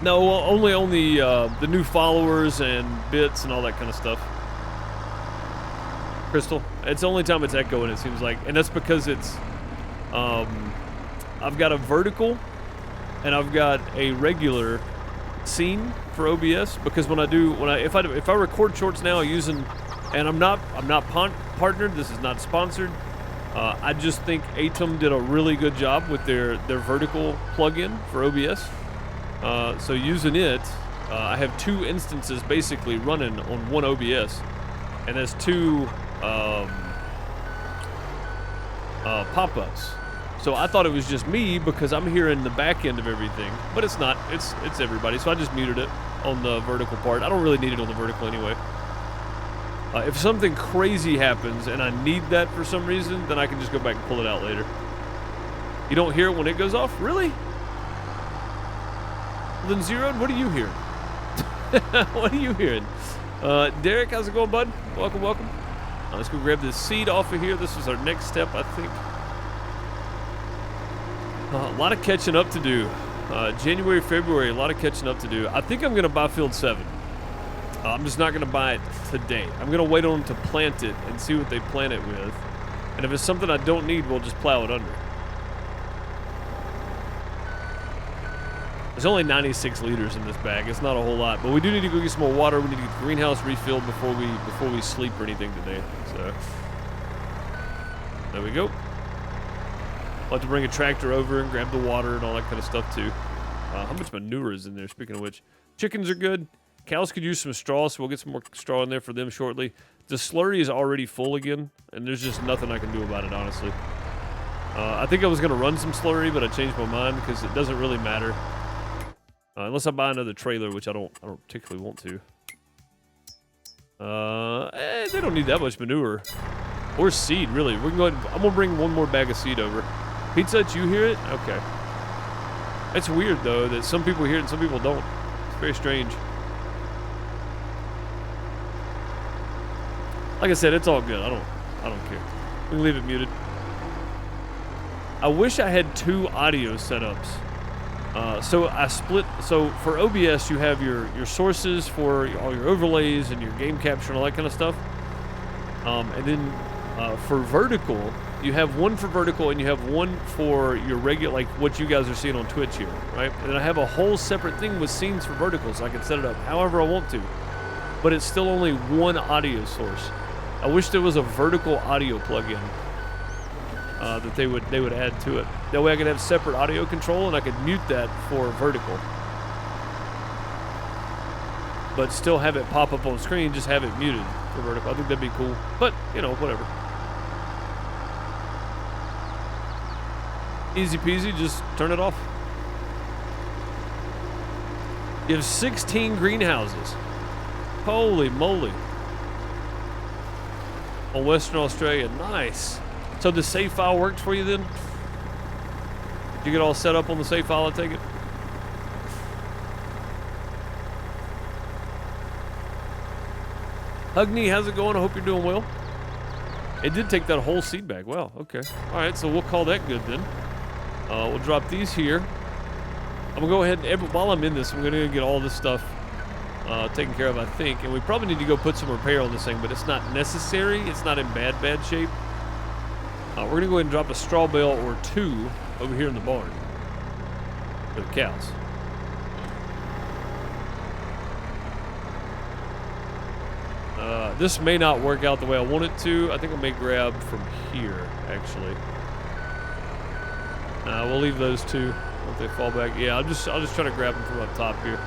No, only on the new followers and bits and all that kind of stuff. Crystal, it's the only time it's echoing, it seems like, and that's because it's I've got a vertical and I've got a regular scene for OBS, because if I record shorts now using, and I'm not partnered, this is not sponsored, I just think Atom did a really good job with their vertical plugin for OBS. So using it, I have two instances basically running on one OBS, and there's two pop-ups. So I thought it was just me because I'm hearing the back end of everything, but it's not. It's everybody. So I just muted it on the vertical part. I don't really need it on the vertical anyway. If something crazy happens and I need that for some reason, then I can just go back and pull it out later. You don't hear it when it goes off? Really? Well, then Zeroed, what are you hearing? What are you hearing? Derek, how's it going, bud? Welcome, welcome. Let's go grab this seed off of here. This is our next step, I think. A lot of catching up to do. January, February, a lot of catching up to do. I think I'm going to buy Field 7. I'm just not going to buy it today. I'm going to wait on them to plant it and see what they plant it with. And if it's something I don't need, we'll just plow it under. There's only 96 liters in this bag. It's not a whole lot, but we do need to go get some more water. We need to get the greenhouse refilled before we sleep or anything today. So there we go. I'll have to bring a tractor over and grab the water and all that kind of stuff too. How much manure is in there, speaking of which? Chickens are good. Cows could use some straw, so we'll get some more straw in there for them shortly. The slurry is already full again, and there's just nothing I can do about it, honestly. I think I was going to run some slurry, but I changed my mind because it doesn't really matter. Unless I buy another trailer, which I don't particularly want to. They don't need that much manure. Or seed, really. We're going. I'm going to bring one more bag of seed over. Pizza Hut, you hear it? Okay. It's weird, though, that some people hear it and some people don't. It's very strange. Like I said, it's all good. I don't care. We can leave it muted. I wish I had two audio setups. So I split. So for OBS, you have your sources for all your overlays and your game capture and all that kind of stuff. And then for vertical, you have one for vertical and you have one for your regular, like what you guys are seeing on Twitch here, right? And then I have a whole separate thing with scenes for vertical, so I can set it up however I want to. But it's still only one audio source. I wish there was a vertical audio plugin that they would add to it. That way I could have separate audio control and I could mute that for vertical. But still have it pop up on screen, just have it muted for vertical. I think that'd be cool. But, you know, whatever. Easy peasy, just turn it off. You have 16 greenhouses. Holy moly. On Western Australia, nice. So the save file worked for you then? Did you get all set up on the save file, I take it? Hugny, how's it going? I hope you're doing well. It did take that whole seed bag. Wow, okay. All right, so we'll call that good then. We'll drop these here. I'm gonna go ahead and, while I'm in this, I'm gonna get all this stuff taken care of, I think. And we probably need to go put some repair on this thing, but it's not necessary. It's not in bad shape. We're gonna go ahead and drop a straw bale or two over here in the barn for the cows. This may not work out the way I want it to. I think I may grab from here, actually. We'll leave those two. Don't they fall back? Yeah, I'll just try to grab them from up top here.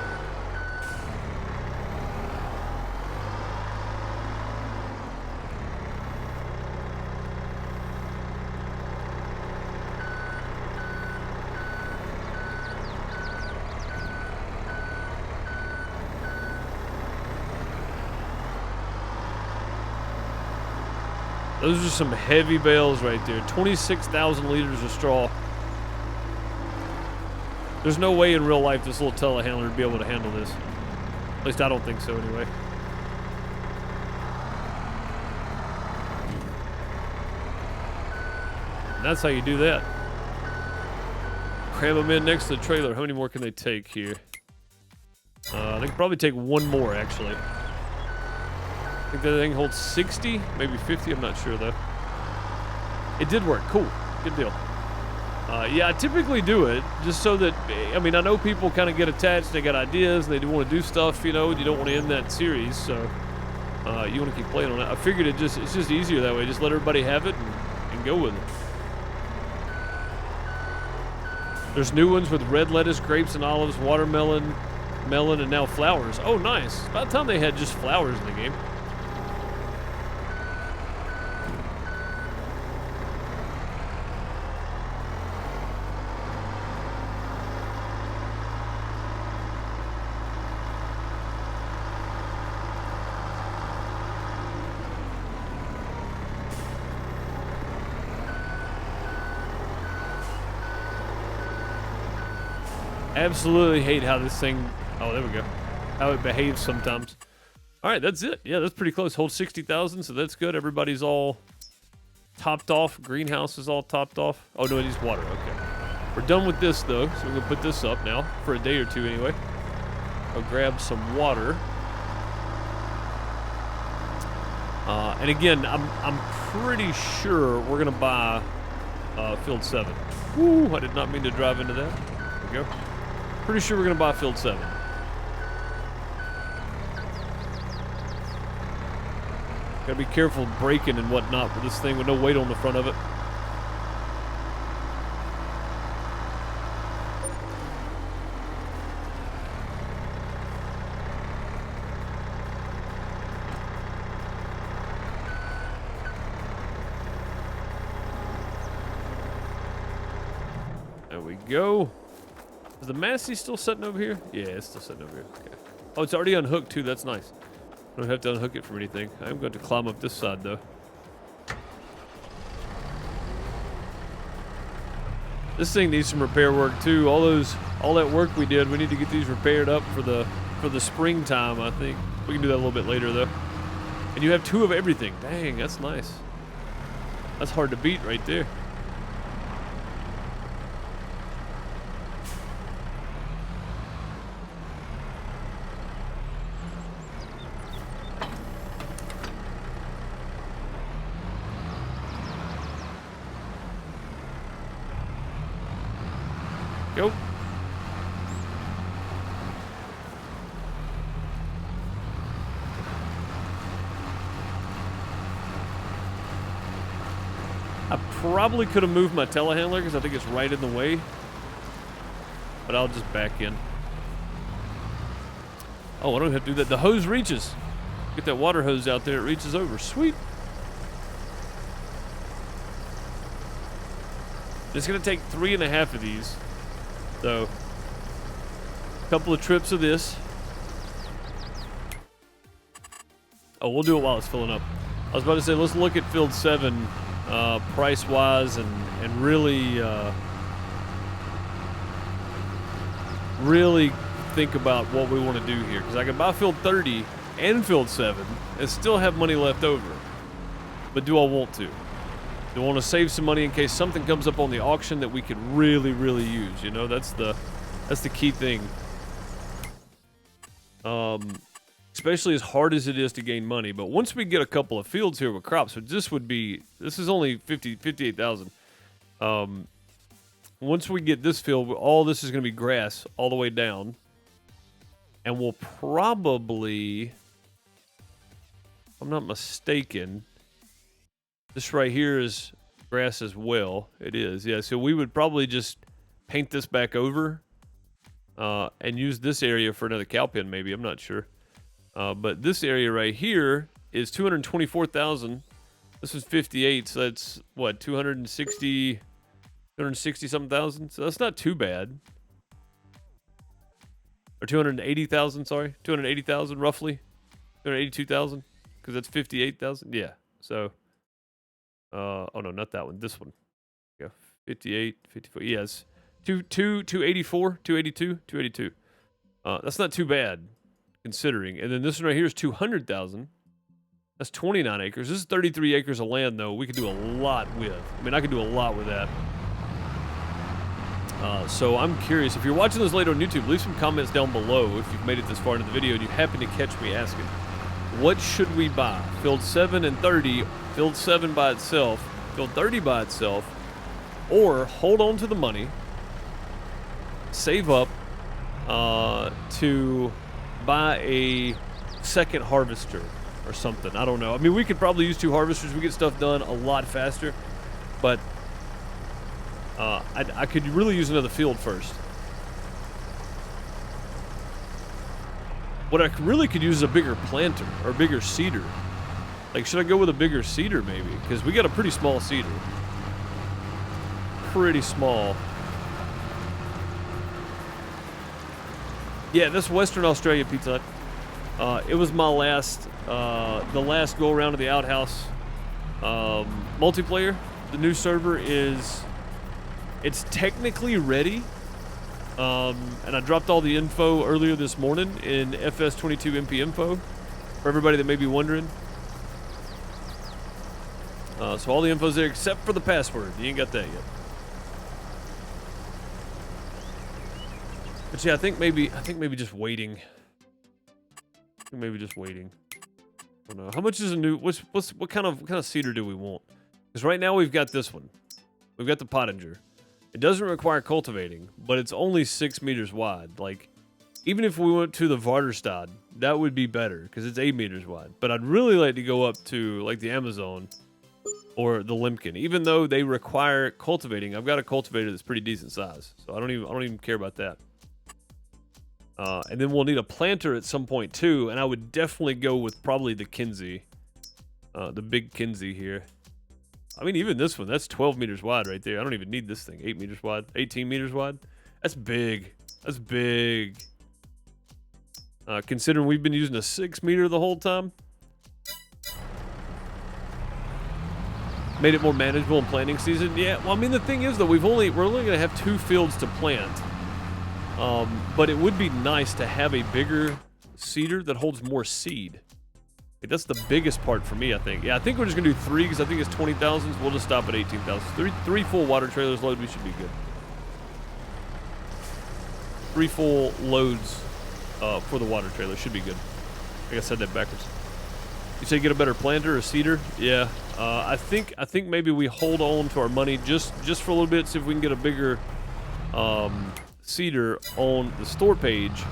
Those are some heavy bales right there. 26,000 liters of straw. There's no way in real life this little telehandler would be able to handle this. At least I don't think so anyway. And that's how you do that. Cram them in next to the trailer. How many more can they take here? They can probably take one more, actually. I think that thing holds 60, maybe 50. I'm not sure, though. It did work. Cool. Good deal. Yeah, I typically do it just so that, I mean, I know people kind of get attached. They got ideas, and they want to do stuff, you know, and you don't want to end that series, so you want to keep playing on it. I figured it's just easier that way. Just let everybody have it and go with it. There's new ones with red lettuce, grapes and olives, watermelon, melon, and now flowers. Oh, nice. About time they had just flowers in the game. Absolutely hate how this thing, oh, there we go, how it behaves sometimes. All right, that's it. Yeah, that's pretty close. Holds 60,000, so that's good. Everybody's all topped off. Greenhouse is all topped off. Oh, no, it needs water. Okay. We're done with this, though, so we're going to put this up now for a day or two anyway. I'll grab some water. And again, I'm pretty sure we're going to buy Field 7. Woo, I did not mean to drive into that. There we go. Pretty sure we're going to buy Field 7. Gotta be careful braking and whatnot with this thing with no weight on the front of it. There we go. Is the Massey still sitting over here? Yeah, it's still sitting over here. Okay. Oh, it's already unhooked too. That's nice. I don't have to unhook it from anything. I'm going to climb up this side though. This thing needs some repair work too. All that work we did, we need to get these repaired up for the springtime, I think. We can do that a little bit later though. And you have 2 of everything. Dang, that's nice. That's hard to beat right there. Go. I probably could have moved my telehandler because I think it's right in the way. But I'll just back in. Oh, I don't have to do that. The hose reaches. Get that water hose out there. It reaches over. Sweet. It's going to take 3.5 of these. So, a couple of trips of this. Oh, we'll do it while it's filling up. I was about to say, let's look at Field 7 price-wise and really think about what we want to do here. Because I can buy Field 30 and Field 7 and still have money left over. But do I want to? Do I want to save some money in case something comes up on the auction that we could really, really use? You know, that's the key thing. Especially as hard as it is to gain money. But once we get a couple of fields here with crops, so this is only 58,000. Once we get this field, all this is going to be grass all the way down. And we'll probably, if I'm not mistaken, this right here is grass as well. It is, yeah. So we would probably just paint this back over and use this area for another cow pen, maybe. I'm not sure. But this area right here is 224,000. This was 58, so that's what, 260 something thousand. So that's not too bad. Or 280,000, sorry, 280,000 roughly, 282,000, because that's 58,000. Yeah. So, oh no, not that one. This one. Yeah, 58, 54. Yes, 284, 282, 282. That's not too bad, considering. And then this one right here is 200,000. That's 29 acres. This is 33 acres of land, though. We could do a lot with. I mean, I could do a lot with that. So I'm curious. If you're watching this later on YouTube, leave some comments down below if you've made it this far into the video and you happen to catch me asking, what should we buy? Field 7 and 30, Field 7 by itself, Field 30 by itself, or hold on to the money, save up to buy a second harvester or something. I don't know. I mean, we could probably use 2 harvesters. We get stuff done a lot faster, but I could really use another field first. What I really could use is a bigger planter or a bigger seeder. Like, should I go with a bigger seeder maybe? Because we got a pretty small seeder. Pretty small. Yeah, this Western Australia Pizza Hut. It was my last, the last go around of the Outhouse multiplayer. The new server is, it's technically ready. And I dropped all the info earlier this morning in FS22 MP info for everybody that may be wondering. So all the info's there except for the password. You ain't got that yet. But yeah, I think maybe just waiting. Maybe just waiting. I don't know. How much is a new? What kind of seeder do we want? Because right now we've got this one. We've got the Pottinger. It doesn't require cultivating, but it's only 6 meters wide. Like, even if we went to the Varderstad, that would be better because it's 8 meters wide. But I'd really like to go up to like the Amazon or the Limkin, even though they require cultivating. I've got a cultivator that's pretty decent size, so I don't even care about that. And then we'll need a planter at some point too, and I would definitely go with probably the Kinsey, the big Kinsey here. I mean, even this one, that's 12 meters wide right there. I don't even need this thing. 8 meters wide, 18 meters wide. That's big. That's big. Considering we've been using a 6 meter the whole time. Made it more manageable in planting season. Yeah, well, I mean, the thing is, though, we're only going to have 2 fields to plant. But it would be nice to have a bigger seeder that holds more seed. Like, that's the biggest part for me, I think. Yeah, I think we're just going to do 3 because I think it's 20,000. We'll just stop at 18,000. Three full water trailers load, we should be good. 3 full loads for the water trailer should be good. I think I said that backwards. You say get a better planter or seeder? Yeah. I think maybe we hold on to our money just for a little bit, see if we can get a bigger seeder on the store page,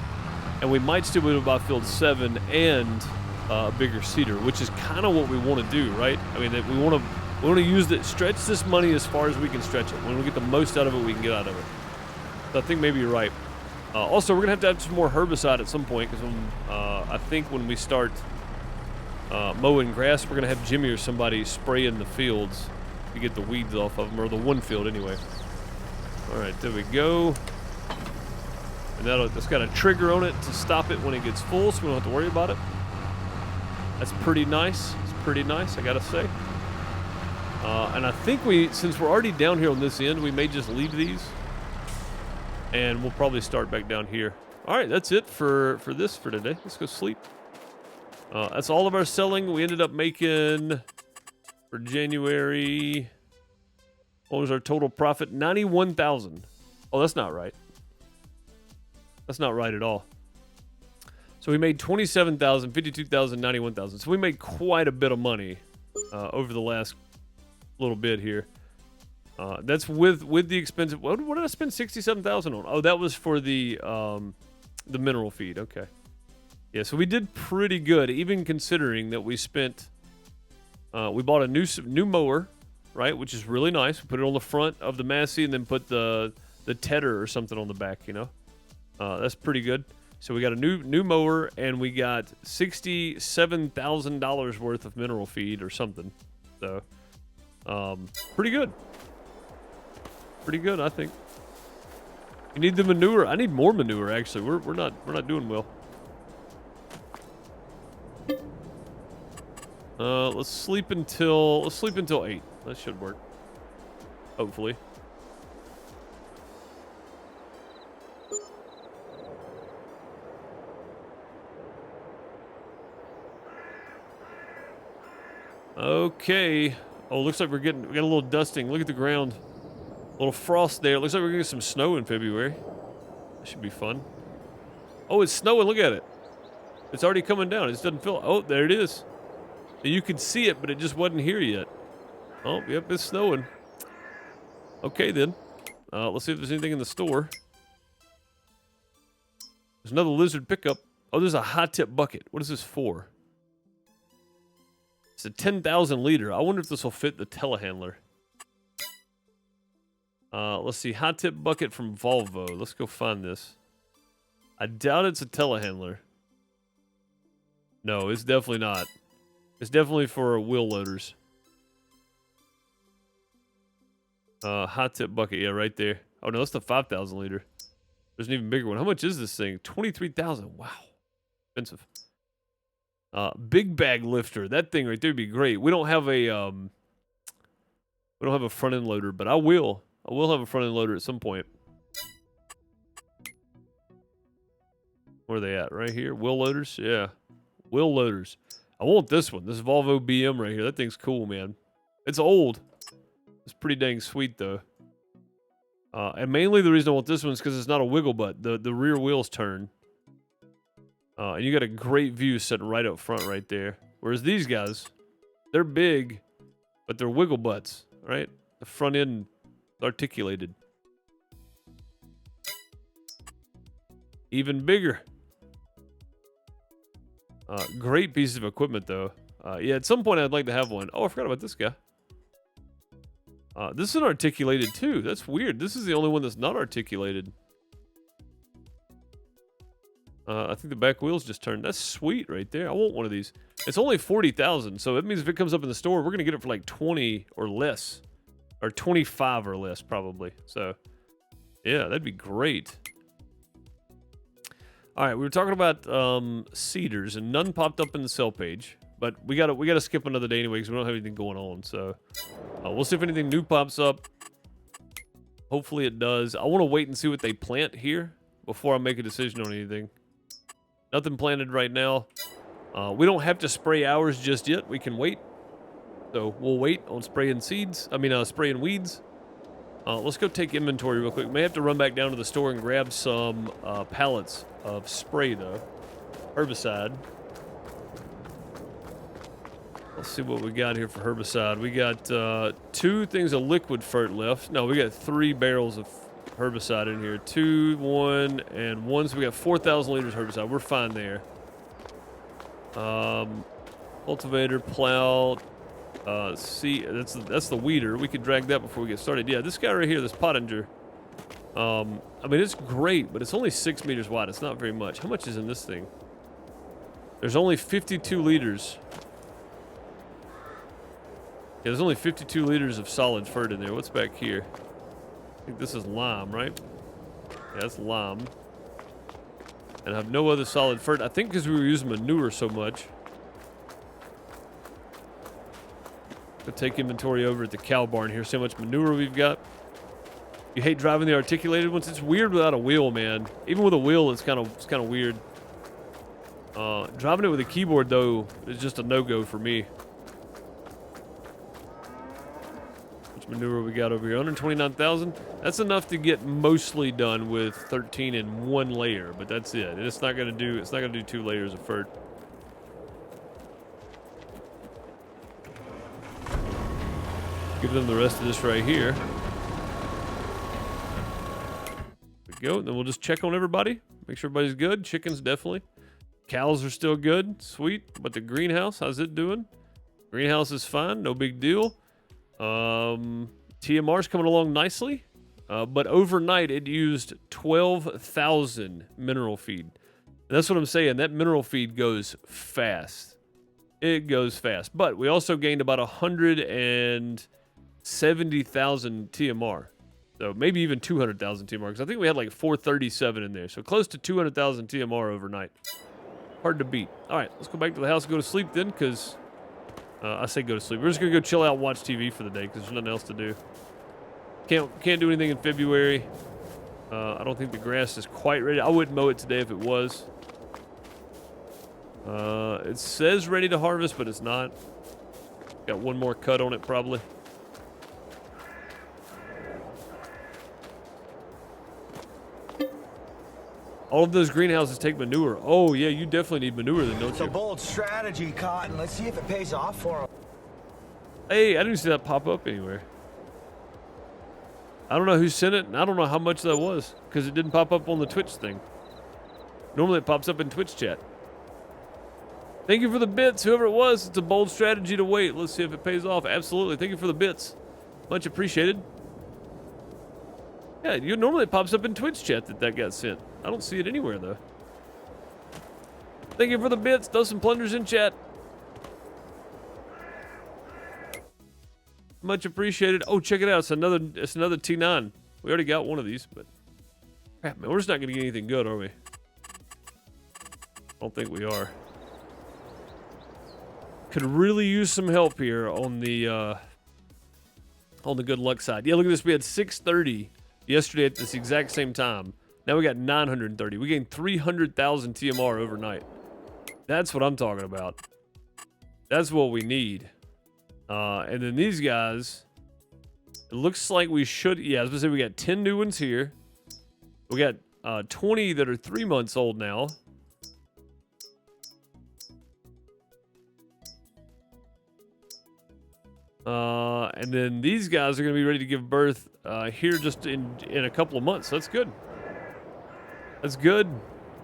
and we might still be able to buy field 7 and a bigger seeder, which is kind of what we want to do, right? I mean, we want to use it, stretch this money as far as we can stretch it. When we get the most out of it, we can get out of it. So I think maybe you're right. Also, we're gonna have to have some more herbicide at some point because I think when we start mowing grass, we're gonna have Jimmy or somebody spraying the fields to get the weeds off of them, or the one field anyway. All right, there we go. And that's got a trigger on it to stop it when it gets full, so we don't have to worry about it. That's pretty nice. It's pretty nice, I gotta say. And I think since we're already down here on this end, we may just leave these. And we'll probably start back down here. All right, that's it for today. Let's go sleep. That's all of our selling. We ended up making, for January, what was our total profit? 91,000. Oh, that's not right. That's not right at all. So we made 27,000, 52,000, 91,000. So we made quite a bit of money over the last little bit here. That's with the expensive. What did I spend 67,000 on? Oh, that was for the mineral feed. Okay. Yeah, so we did pretty good, even considering that we spent. We bought a new mower, right, which is really nice. We put it on the front of the Massey and then put the the tedder or something on the back, you know. That's pretty good. So we got a new mower, and we got $67,000 worth of mineral feed or something. So, pretty good. Pretty good, I think. You need the manure. I need more manure. Actually, we're not doing well. Let's sleep until 8. That should work. Hopefully. Okay. Oh, looks like we got a little dusting. Look at the ground. A little frost there. Looks like we're gonna get some snow in February. That should be fun. Oh, it's snowing. Look at it. It's already coming down. It just doesn't feel. Oh, there it is. You could see it, but it just wasn't here yet. Oh, yep, it's snowing. Okay, then. Let's see if there's anything in the store. There's another lizard pickup. Oh, there's a high-tip bucket. What is this for? It's a 10,000 liter. I wonder if this will fit the telehandler. Let's see. High-tip bucket from Volvo. Let's go find this. I doubt it's a telehandler. No, it's definitely not. It's definitely for wheel loaders. High-tip bucket. Yeah, right there. Oh, no, that's the 5,000 liter. There's an even bigger one. How much is this thing? 23,000. Wow. Expensive. Big bag lifter. That thing right there would be great. We don't have a front end loader, but I will. I will have a front end loader at some point. Where are they at? Right here. Wheel loaders. Yeah. Wheel loaders. I want this one. This Volvo BM right here. That thing's cool, man. It's old. It's pretty dang sweet though. And mainly the reason I want this one is because it's not a wiggle butt. The rear wheels turn. And you got a great view sitting right up front right there. Whereas these guys, they're big, but they're wiggle butts, right? The front end articulated. Even bigger. Great piece of equipment though. Yeah, at some point I'd like to have one. Oh, I forgot about this guy. This is an articulated too. That's weird. This is the only one that's not articulated. I think the back wheels just turned. That's sweet right there. I want one of these. It's only 40,000, so that means if it comes up in the store, we're gonna get it for like 20 or less, or 25 or less probably. So, yeah, that'd be great. All right, we were talking about cedars, and none popped up in the sell page, but we gotta skip another day anyway because we don't have anything going on. So, we'll see if anything new pops up. Hopefully it does. I want to wait and see what they plant here before I make a decision on anything. Nothing planted right now. We don't have to spray ours just yet. We can wait. So we'll wait on spraying seeds. Spraying weeds. Let's go take inventory real quick. May have to run back down to the store and grab some pallets of spray though. Herbicide. Let's see what we got here for herbicide. We got 2 things of liquid fert left. No, we got 3 barrels of herbicide in here. 2, 1, and 1. So we got 4,000 liters herbicide. We're fine there. Cultivator, plow. See, that's the weeder. We could drag that before we get started. Yeah, this guy right here, this Pottinger. It's great, but it's only 6 meters wide. It's not very much. How much is in this thing? There's only 52 liters. Yeah, there's only 52 liters of solid fert in there. What's back here? I think this is lime, right? Yeah, that's lime. And I have no other solid fert. I think because we were using manure so much. I'll take inventory over at the cow barn here. See how much manure we've got. You hate driving the articulated ones? It's weird without a wheel, man. Even with a wheel, it's kind of weird. Driving it with a keyboard though is just a no-go for me. Manure we got over here, 129,000. That's enough to get mostly done with 13 in 1 layer, but that's it. And it's not gonna do 2 layers of fert. Give them the rest of this right here. There we go. Then we'll just check on everybody. Make sure everybody's good. Chickens definitely. Cows are still good. Sweet. But the greenhouse, how's it doing? Greenhouse is fine. No big deal. TMR's coming along nicely. but overnight it used 12,000 mineral feed. And that's what I'm saying. That mineral feed goes fast. It goes fast. But we also gained about 170,000 TMR. So maybe even 200,000 TMR, because I think we had like 437 in there. So close to 200,000 TMR overnight. Hard to beat. All right, let's go back to the house and go to sleep then, because I say go to sleep. We're just going to go chill out and watch TV for the day, because there's nothing else to do. Can't do anything in February. I don't think the grass is quite ready. I wouldn't mow it today if it was. It says ready to harvest, but it's not. Got one more cut on it, probably. All of those greenhouses take manure. Oh, yeah, you definitely need manure then, don't you? It's a bold strategy, Cotton. Let's see if it pays off for him. Hey, I didn't see that pop up anywhere. I don't know who sent it, and I don't know how much that was, because it didn't pop up on the Twitch thing. Normally it pops up in Twitch chat. Thank you for the bits, whoever it was. It's a bold strategy to wait. Let's see if it pays off. Absolutely. Thank you for the bits. Much appreciated. Yeah, normally it pops up in Twitch chat that got sent. I don't see it anywhere, though. Thank you for the bits. Throw some plunders in chat. Much appreciated. Oh, check it out. It's another T9. We already got one of these, but crap, man, we're just not going to get anything good, are we? I don't think we are. Could really use some help here on the good luck side. Yeah, look at this. We had 630 yesterday at this exact same time. Now we got 930. We gained 300,000 TMR overnight. That's what I'm talking about. That's what we need. And then these guys, it looks like we should, yeah, I was going to say we got 10 new ones here. We got 20 that are 3 months old now. And then these guys are going to be ready to give birth here just in a couple of months. So that's good. That's good.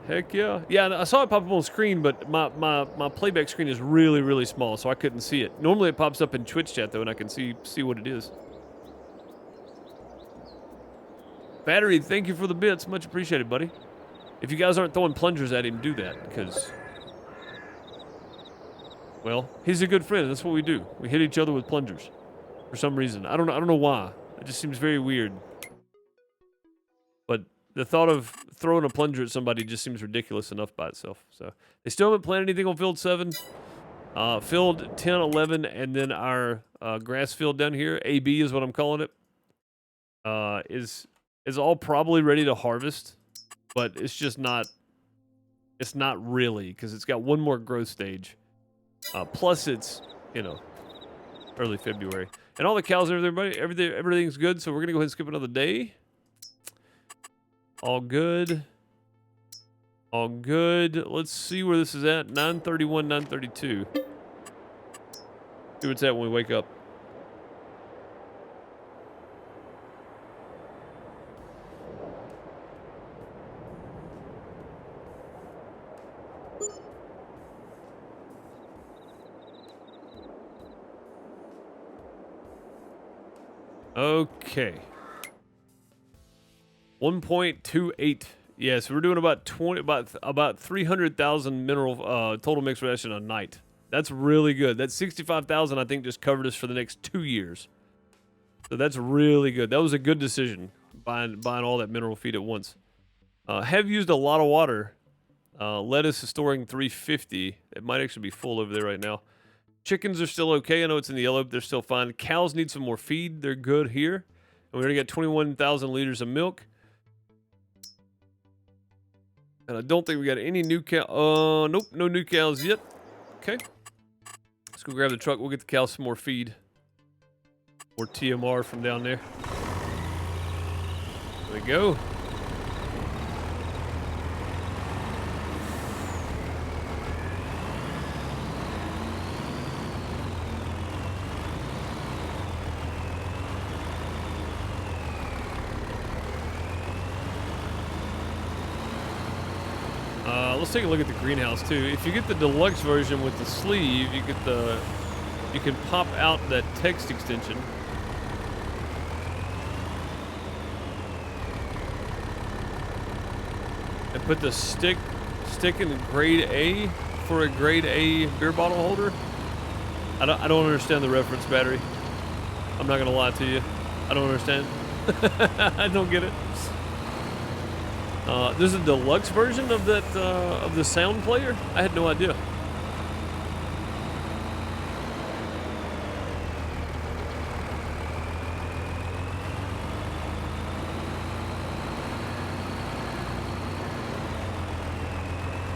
Heck yeah. Yeah, I saw it pop up on the screen, but my playback screen is really, really small, so I couldn't see it. Normally it pops up in Twitch chat, though, and I can see what it is. Battery, thank you for the bits. Much appreciated, buddy. If you guys aren't throwing plungers at him, do that, because, well, he's a good friend. That's what we do. We hit each other with plungers for some reason. I don't know why. It just seems very weird. But the thought of throwing a plunger at somebody just seems ridiculous enough by itself. So they still haven't planted anything on field 7. Field 10, 11, and then our grass field down here, AB is what I'm calling it, is all probably ready to harvest, but it's just not. It's not really, because it's got one more growth stage. Plus, it's early February, and all the cows and everything's good. So we're gonna go ahead and skip another day. All good. All good. Let's see where this is at. 9:31, 9:32. See what's at when we wake up. Okay. 1.28. Yes, we're doing about 300,000 mineral total mixed ration a night. That's really good. That 65,000 I think just covered us for the next 2 years. So that's really good. That was a good decision, buying all that mineral feed at once. Have used a lot of water. Lettuce is storing 350. It might actually be full over there right now. Chickens are still okay. I know it's in the yellow, but they're still fine. Cows need some more feed. They're good here. And we already got 21,000 liters of milk. And I don't think we got any new cow. Nope, no new cows yet. Okay. Let's go grab the truck. We'll get the cows some more feed. More TMR from down there. There we go. Let's take a look at the greenhouse too. If you get the deluxe version with the sleeve, you can pop out that text extension. Put the stick in grade A for a grade A beer bottle holder? I don't understand the reference, battery. I'm not gonna lie to you. I don't understand. I don't get it. There's a deluxe version of that of the sound player? I had no idea.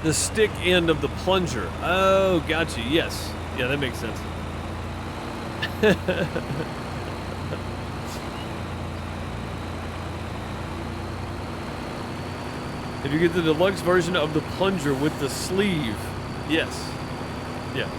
The stick end of the plunger. Oh, gotcha. Yes. Yeah, that makes sense. If you get the deluxe version of the plunger with the sleeve. Yes. Yeah.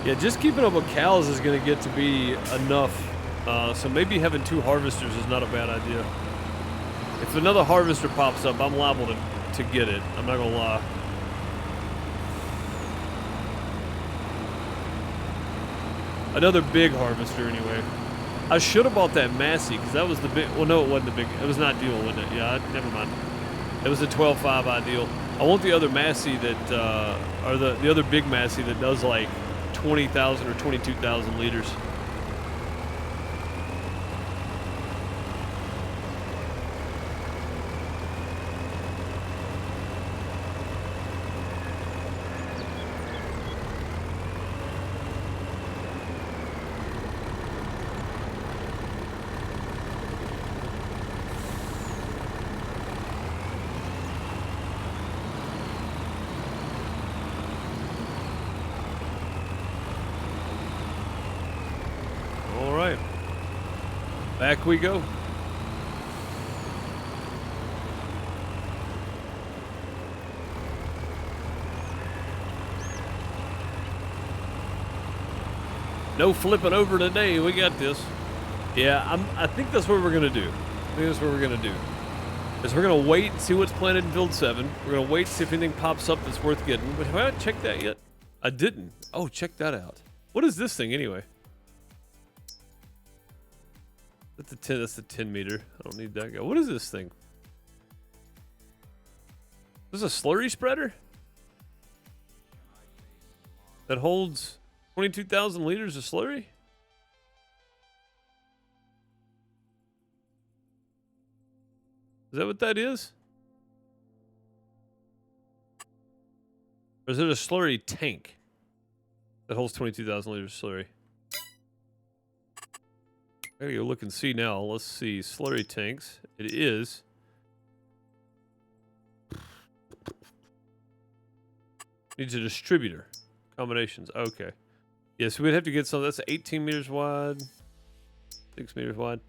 Yeah, just keeping up with cows is going to get to be enough. So maybe having 2 harvesters is not a bad idea. If another harvester pops up, I'm liable to get it. I'm not going to lie. Another big harvester, anyway. I should have bought that Massey, because that was the big... Well, no, it wasn't the big... It was not Ideal, wasn't it? Yeah, never mind. It was a 12.5 Ideal. I want the other Massey that... or the other big Massey that does, like, 20,000 or 22,000 liters. Back we go. No flipping over today. We got this. Yeah, I think that's what we're gonna do. I think that's what we're gonna do. Is we're gonna wait and see what's planted in field 7. We're gonna wait to see if anything pops up that's worth getting. But have I not checked that yet? I didn't. Oh, check that out. What is this thing anyway? That's the 10. That's the 10 meter. I don't need that guy. What is this thing? This is a slurry spreader that holds 22,000 liters of slurry. Is that what that is? Or is it a slurry tank that holds 22,000 liters of slurry? I gotta go look and see now. Let's see. Slurry tanks. It is. Needs a distributor. Combinations. Okay. Yeah, so we'd have to get some. That's 18 meters wide. 6 meters wide.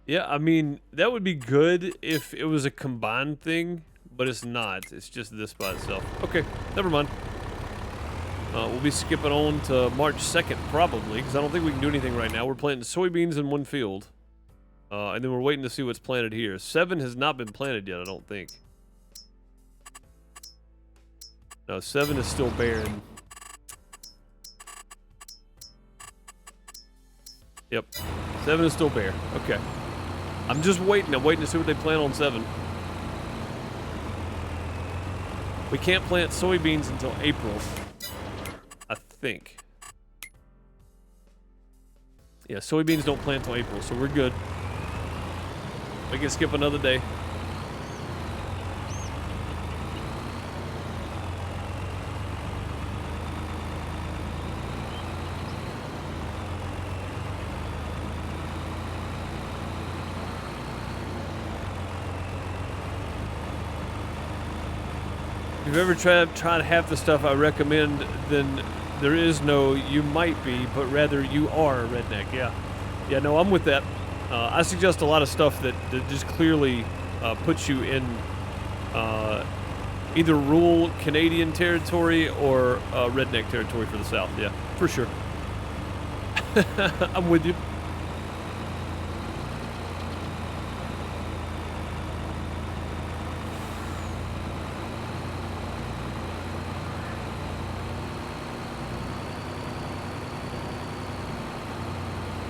Yeah, I mean, that would be good if it was a combined thing, but it's not. It's just this by itself. Okay, never mind. We'll be skipping on to March 2nd, probably, because I don't think we can do anything right now. We're planting soybeans in one field, and then we're waiting to see what's planted here. 7 has not been planted yet, I don't think. No, 7 is still barren. Yep, 7 is still bare. Okay. I'm just waiting. I'm waiting to see what they plant on 7. We can't plant soybeans until April, I think. Yeah, soybeans don't plant until April, so we're good. We can skip another day. If you've ever tried half the stuff I recommend, then there is no you might be, but rather you are a redneck. Yeah. Yeah, no, I'm with that. I suggest a lot of stuff that just clearly puts you in either rural Canadian territory or redneck territory for the South. Yeah, for sure. I'm with you.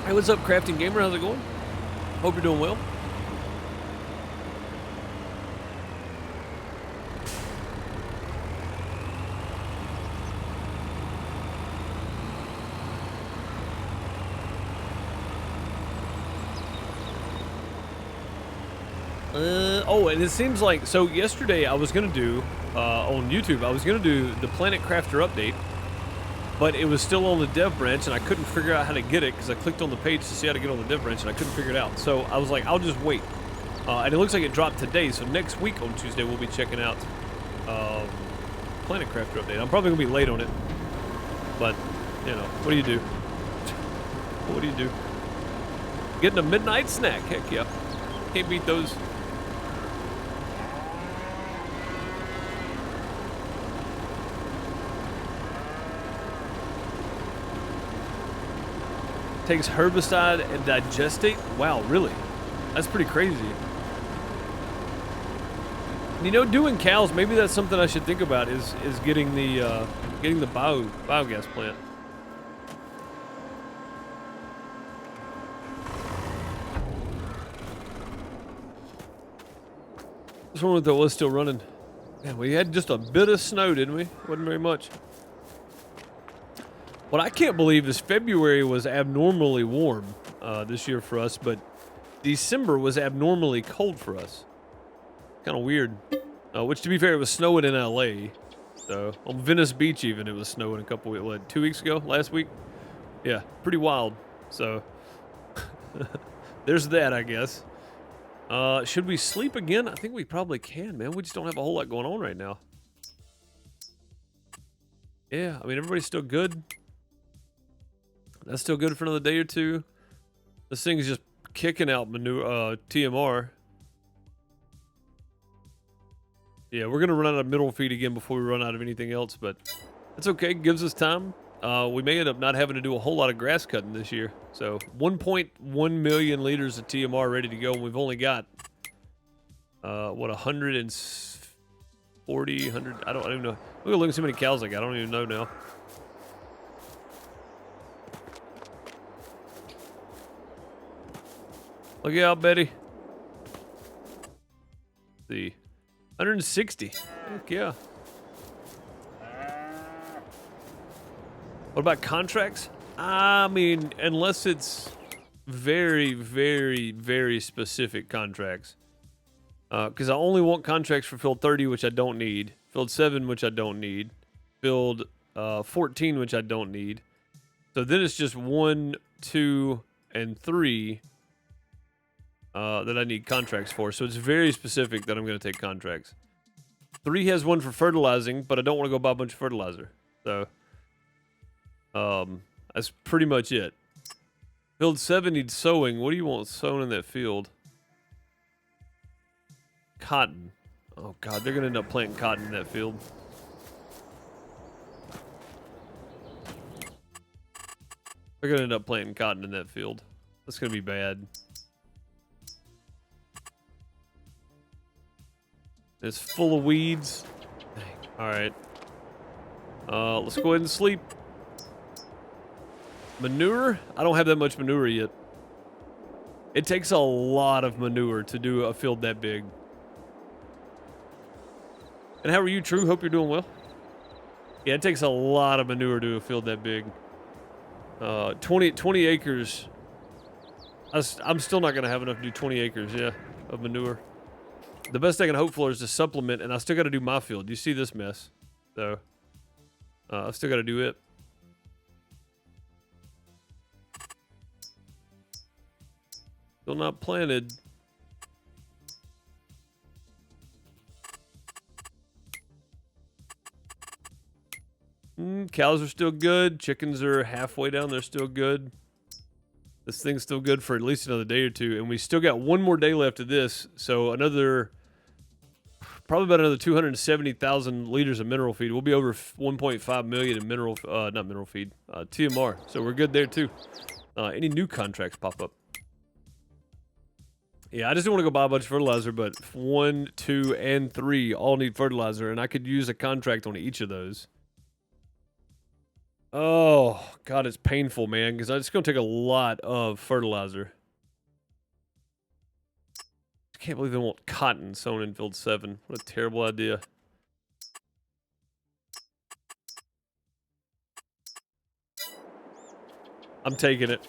Hey, what's up, Crafting Gamer? How's it going? Hope you're doing well. Oh, and it seems like, so yesterday I was going to do, on YouTube, I was going to do the Planet Crafter update, but it was still on the dev branch, and I couldn't figure out how to get it, because I clicked on the page to see how to get on the dev branch, and I couldn't figure it out. So I was like, I'll just wait. And it looks like it dropped today, so next week on Tuesday we'll be checking out Planet Crafter update. I'm probably going to be late on it, but, you know, what do you do? What do you do? Getting a midnight snack, heck yeah. Can't beat those. Takes herbicide and digestate? Wow, really? That's pretty crazy. You know, doing cows, maybe that's something I should think about, is getting the biogas plant. Just wondering if that was still running. Man, we had just a bit of snow, didn't we? Wasn't very much. What I can't believe is February was abnormally warm this year for us, but December was abnormally cold for us. Kind of weird. Which, to be fair, it was snowing in LA. So, on Venice Beach even, it was snowing a couple weeks, what, 2 weeks ago? Last week? Yeah, pretty wild. So, there's that, I guess. Should we sleep again? I think we probably can, man. We just don't have a whole lot going on right now. Yeah, I mean, everybody's still good. That's still good for another day or two. This thing's just kicking out manure, TMR. Yeah, we're going to run out of mineral feed again before we run out of anything else, but it's okay. It gives us time. We may end up not having to do a whole lot of grass cutting this year. So 1.1 million liters of TMR ready to go, and we've only got, what, 140, 100, I don't even know. Look at how many cows I got. I don't even know now. Look out, Betty. Let's see. 160. Heck yeah. What about contracts? I mean, unless it's very, very, very specific contracts. Because I only want contracts for field 30, which I don't need. Field 7, which I don't need. Field 14, which I don't need. So then it's just 1, 2, and 3 that I need contracts for. So it's very specific that I'm going to take contracts. 3 has one for fertilizing, but I don't want to go buy a bunch of fertilizer. So that's pretty much it. Field 7 needs sowing. What do you want sown in that field? Cotton. Oh god, they're going to end up planting cotton in that field. They're going to end up planting cotton in that field. That's going to be bad. It's full of weeds. Alright. Let's go ahead and sleep. Manure? I don't have that much manure yet. It takes a lot of manure to do a field that big. And how are you, True? Hope you're doing well. Yeah, it takes a lot of manure to do a field that big. 20 acres. I'm still not going to have enough to do 20 acres, yeah, of manure. The best I can hope for is to supplement, and I still got to do my field. You see this mess. So, I've still got to do it. Still not planted. Cows are still good. Chickens are halfway down. They're still good. This thing's still good for at least another day or two. And we still got one more day left of this. So another, probably about another 270,000 liters of mineral feed. We'll be over 1.5 million in mineral, not mineral feed, TMR. So we're good there too. Any new contracts pop up? Yeah, I just don't want to go buy a bunch of fertilizer, but 1, 2, and 3 all need fertilizer, and I could use a contract on each of those. Oh, God, it's painful, man, because it's going to take a lot of fertilizer. I can't believe they want cotton sown in field 7. What a terrible idea. I'm taking it.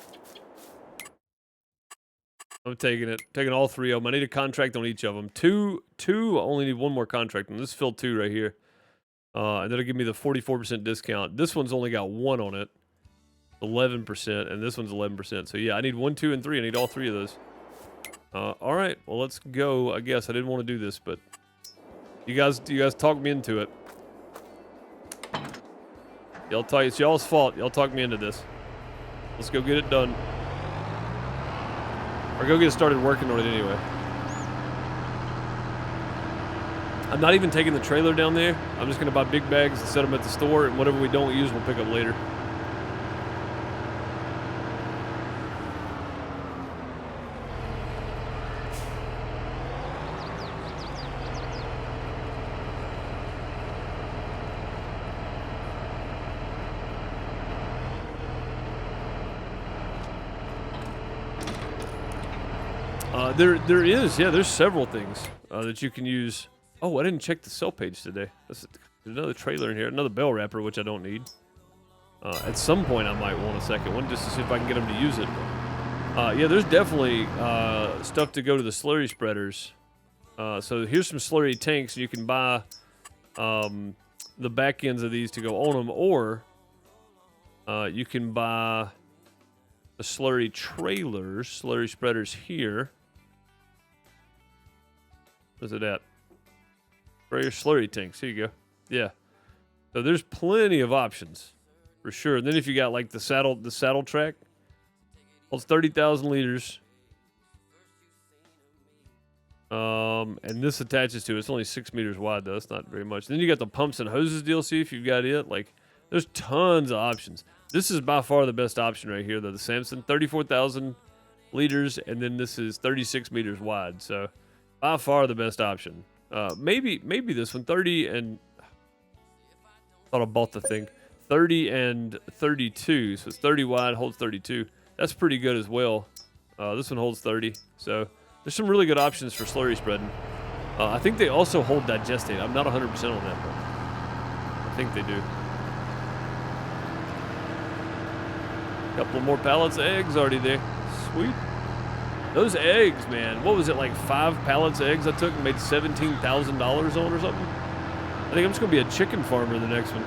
I'm taking it. Taking all 3 of them. I need a contract on each of them. Two, I only need 1 more contract on. This is field 2 right here. And that'll give me the 44% discount. This one's only got 1 on it. 11%, and this one's 11%. So yeah, I need 1, 2, and 3. I need all 3 of those. All right, well, let's go. I guess I didn't want to do this, but you guys talked me into it. It's y'all's fault. Y'all talked me into this. Let's go get it done. Or go get started working on it anyway. I'm not even taking the trailer down there. I'm just going to buy big bags and set them at the store, and whatever we don't use, we'll pick up later. There's several things that you can use. Oh, I didn't check the sell page today. There's another trailer in here, another bell wrapper, which I don't need. At some point, I might want a second one just to see if I can get them to use it. Yeah, there's definitely stuff to go to the slurry spreaders. So here's some slurry tanks. You can buy the back ends of these to go on them, or you can buy the slurry trailers, slurry spreaders here. Where's it at? Sprayer slurry tanks. Here you go. Yeah. So there's plenty of options for sure. And then if you got like the saddle track, holds 30,000 liters. And this attaches to it. It's only 6 meters wide though. It's not very much. Then you got the pumps and hoses DLC if you've got it. Like, there's tons of options. This is by far the best option right here though. The Samson, 34,000 liters, and then this is 36 meters wide. So by far the best option. Maybe this one, 30 and... thought I bought the thing. 30 and 32. So it's 30 wide, holds 32. That's pretty good as well. This one holds 30. So there's some really good options for slurry spreading. I think they also hold digestate. I'm not 100% on that, but I think they do. Couple more pallets of eggs already there. Sweet. Those eggs, man. What was it, like 5 pallets of eggs I took and made $17,000 on or something? I think I'm just going to be a chicken farmer in the next one.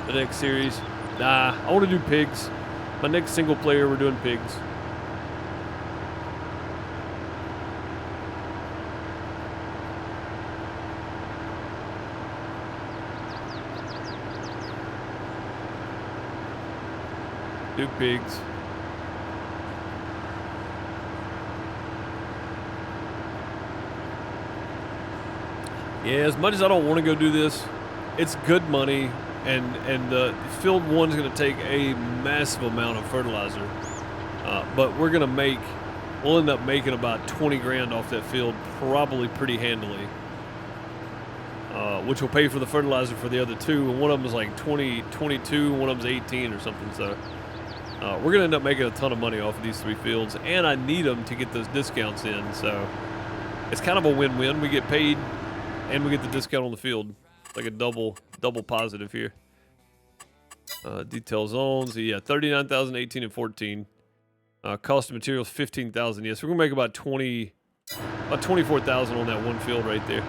The next series. Nah, I want to do pigs. My next single player, we're doing pigs. Do pigs. Yeah, as much as I don't want to go do this, it's good money, and the field 1's going to take a massive amount of fertilizer. But we'll end up making about 20 grand off that field, probably pretty handily. Which will pay for the fertilizer for the other 2, and one of them is like 22, one of them's 18 or something, so we're going to end up making a ton of money off of these 3 fields, and I need them to get those discounts in, so it's kind of a win-win. We get paid, and we get the discount on the field. It's like a double positive here. Detail zones, yeah, 39,000, 18, and 14. Cost of materials, 15,000. Yes, we're gonna make about 24,000 on that one field right there.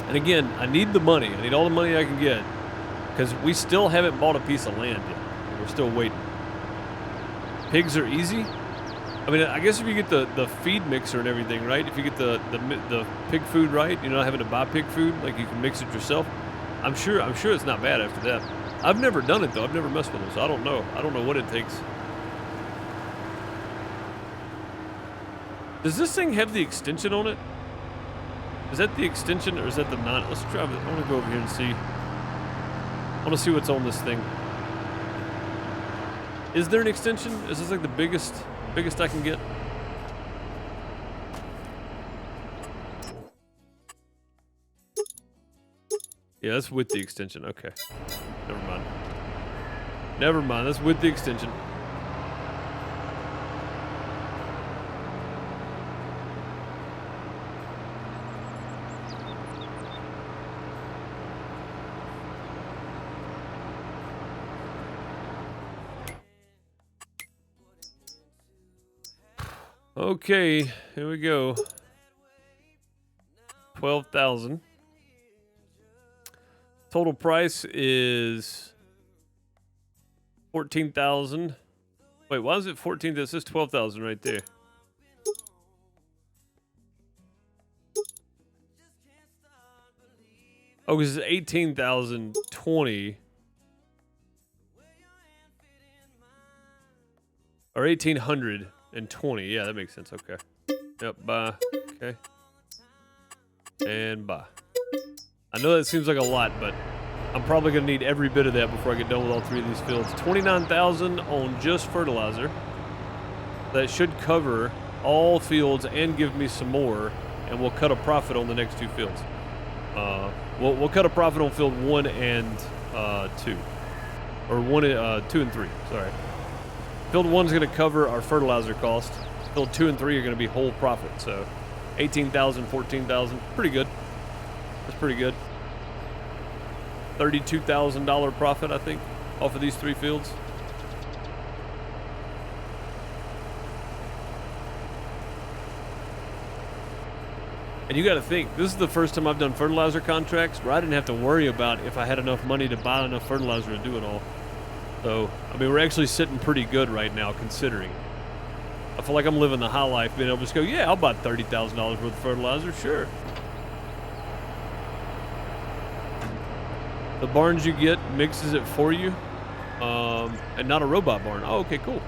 And again, I need the money. I need all the money I can get because we still haven't bought a piece of land yet. We're still waiting. Pigs are easy. I mean, I guess if you get the feed mixer and everything, right? If you get the pig food right, you're not having to buy pig food, like you can mix it yourself. I'm sure it's not bad after that. I've never done it though. I've never messed with them, so I don't know. I don't know what it takes. Does this thing have the extension on it? Is that the extension or is that the non? Let's try it. I want to go over here and see. I want to see what's on this thing. Is there an extension? Is this like the biggest I can get? Yeah, that's with the extension. Okay. Never mind. Never mind. That's with the extension. Okay, here we go. 12,000. Total price is 14,000. Wait, why is it 14? This is 12,000 right there. Oh, because it's 18,020. Or 1,820. Yeah, that makes sense. Okay. Yep, bye. Okay. And bye. I know that seems like a lot, but I'm probably going to need every bit of that before I get done with all three of these fields. 29,000 on just fertilizer. That should cover all fields and give me some more, and we'll cut a profit on the next two fields. We'll cut a profit on field 1 and 2. Or 2 and 3, sorry. Field 1 is going to cover our fertilizer cost. Field 2 and 3 are going to be whole profit. So 18,000, 14,000, pretty good. That's pretty good. $32,000 profit, I think, off of these three fields. And you got to think, this is the first time I've done fertilizer contracts where I didn't have to worry about if I had enough money to buy enough fertilizer to do it all. So, I mean, we're actually sitting pretty good right now, considering. I feel like I'm living the high life, being able to just go, yeah, I'll buy $30,000 worth of fertilizer, sure. The barns you get mixes it for you, and not a robot barn. Oh, okay, cool.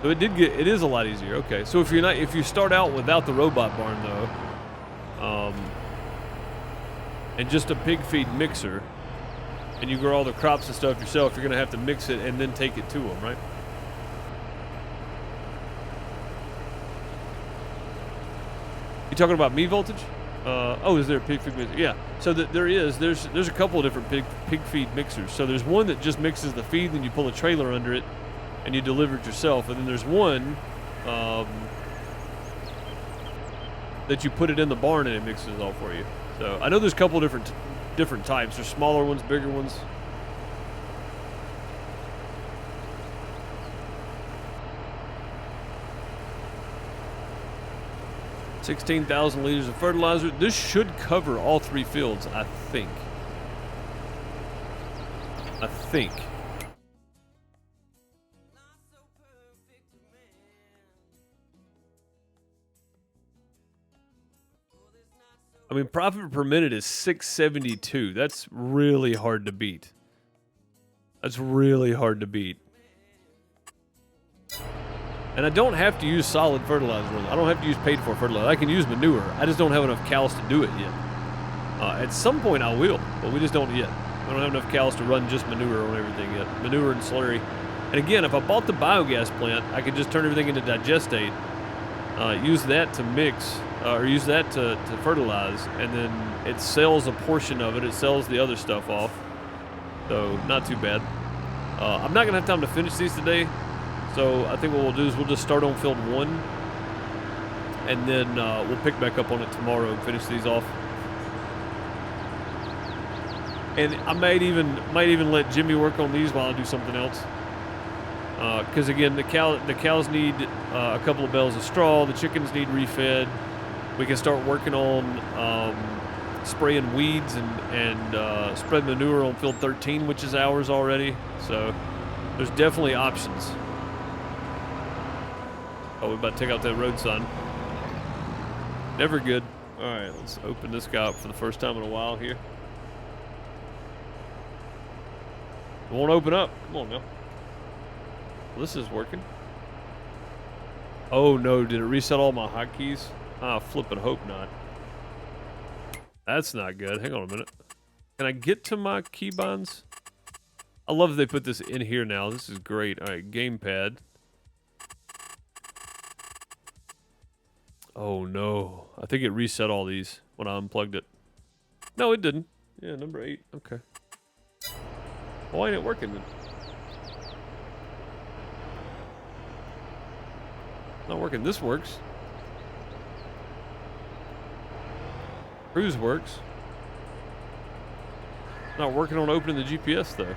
So it is a lot easier. Okay, so if you start out without the robot barn though, and just a pig feed mixer, and you grow all the crops and stuff yourself, you're gonna have to mix it and then take it to them, right? You talking about me voltage? Oh, is there a pig feed mixer? Yeah. So there's a couple of different pig feed mixers. So there's one that just mixes the feed, and you pull a trailer under it, and you deliver it yourself. And then there's one that you put it in the barn and it mixes it all for you. So I know there's a couple of different types. There's smaller ones, bigger ones. $16,000 liters of fertilizer. This should cover all three fields, I think. I mean, profit per minute is 672. That's really hard to beat. And I don't have to use solid fertilizer. I don't have to use paid-for fertilizer. I can use manure. I just don't have enough cows to do it yet. At some point I will, but we just don't yet. I don't have enough cows to run just manure on everything yet. Manure and slurry. And again, if I bought the biogas plant, I could just turn everything into digestate, use that to mix, or use that to fertilize, and then it sells a portion of it. It sells the other stuff off. So, not too bad. I'm not going to have time to finish these today. So I think what we'll do is we'll just start on field 1, and then we'll pick back up on it tomorrow and finish these off. And I might even let Jimmy work on these while I do something else. Because again, the cows need a couple of bales of straw. The chickens need refed. We can start working on spraying weeds and spread manure on field 13, which is ours already. So there's definitely options. Oh, we're about to take out that road sign. Never good. All right, let's open this guy up for the first time in a while here. It won't open up. Come on now. Well, this is working. Oh no, did it reset all my hotkeys? Ah, flippin' hope not. That's not good. Hang on a minute. Can I get to my keybinds? I love that they put this in here now. This is great. All right, gamepad. Oh no, I think it reset all these when I unplugged it. No, it didn't. Yeah, number 8, okay. Why ain't it working then? Not working. This works. Cruise works. Not working on opening the GPS though.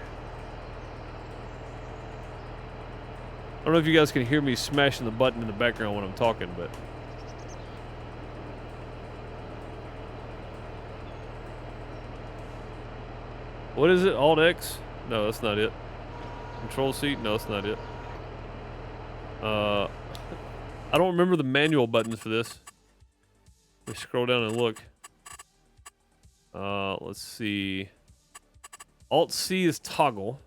I don't know if you guys can hear me smashing the button in the background when I'm talking, but what is it? Alt X? No, that's not it. Control C? No, that's not it. I don't remember the manual buttons for this. Let me scroll down and look. Let's see. Alt C is toggle.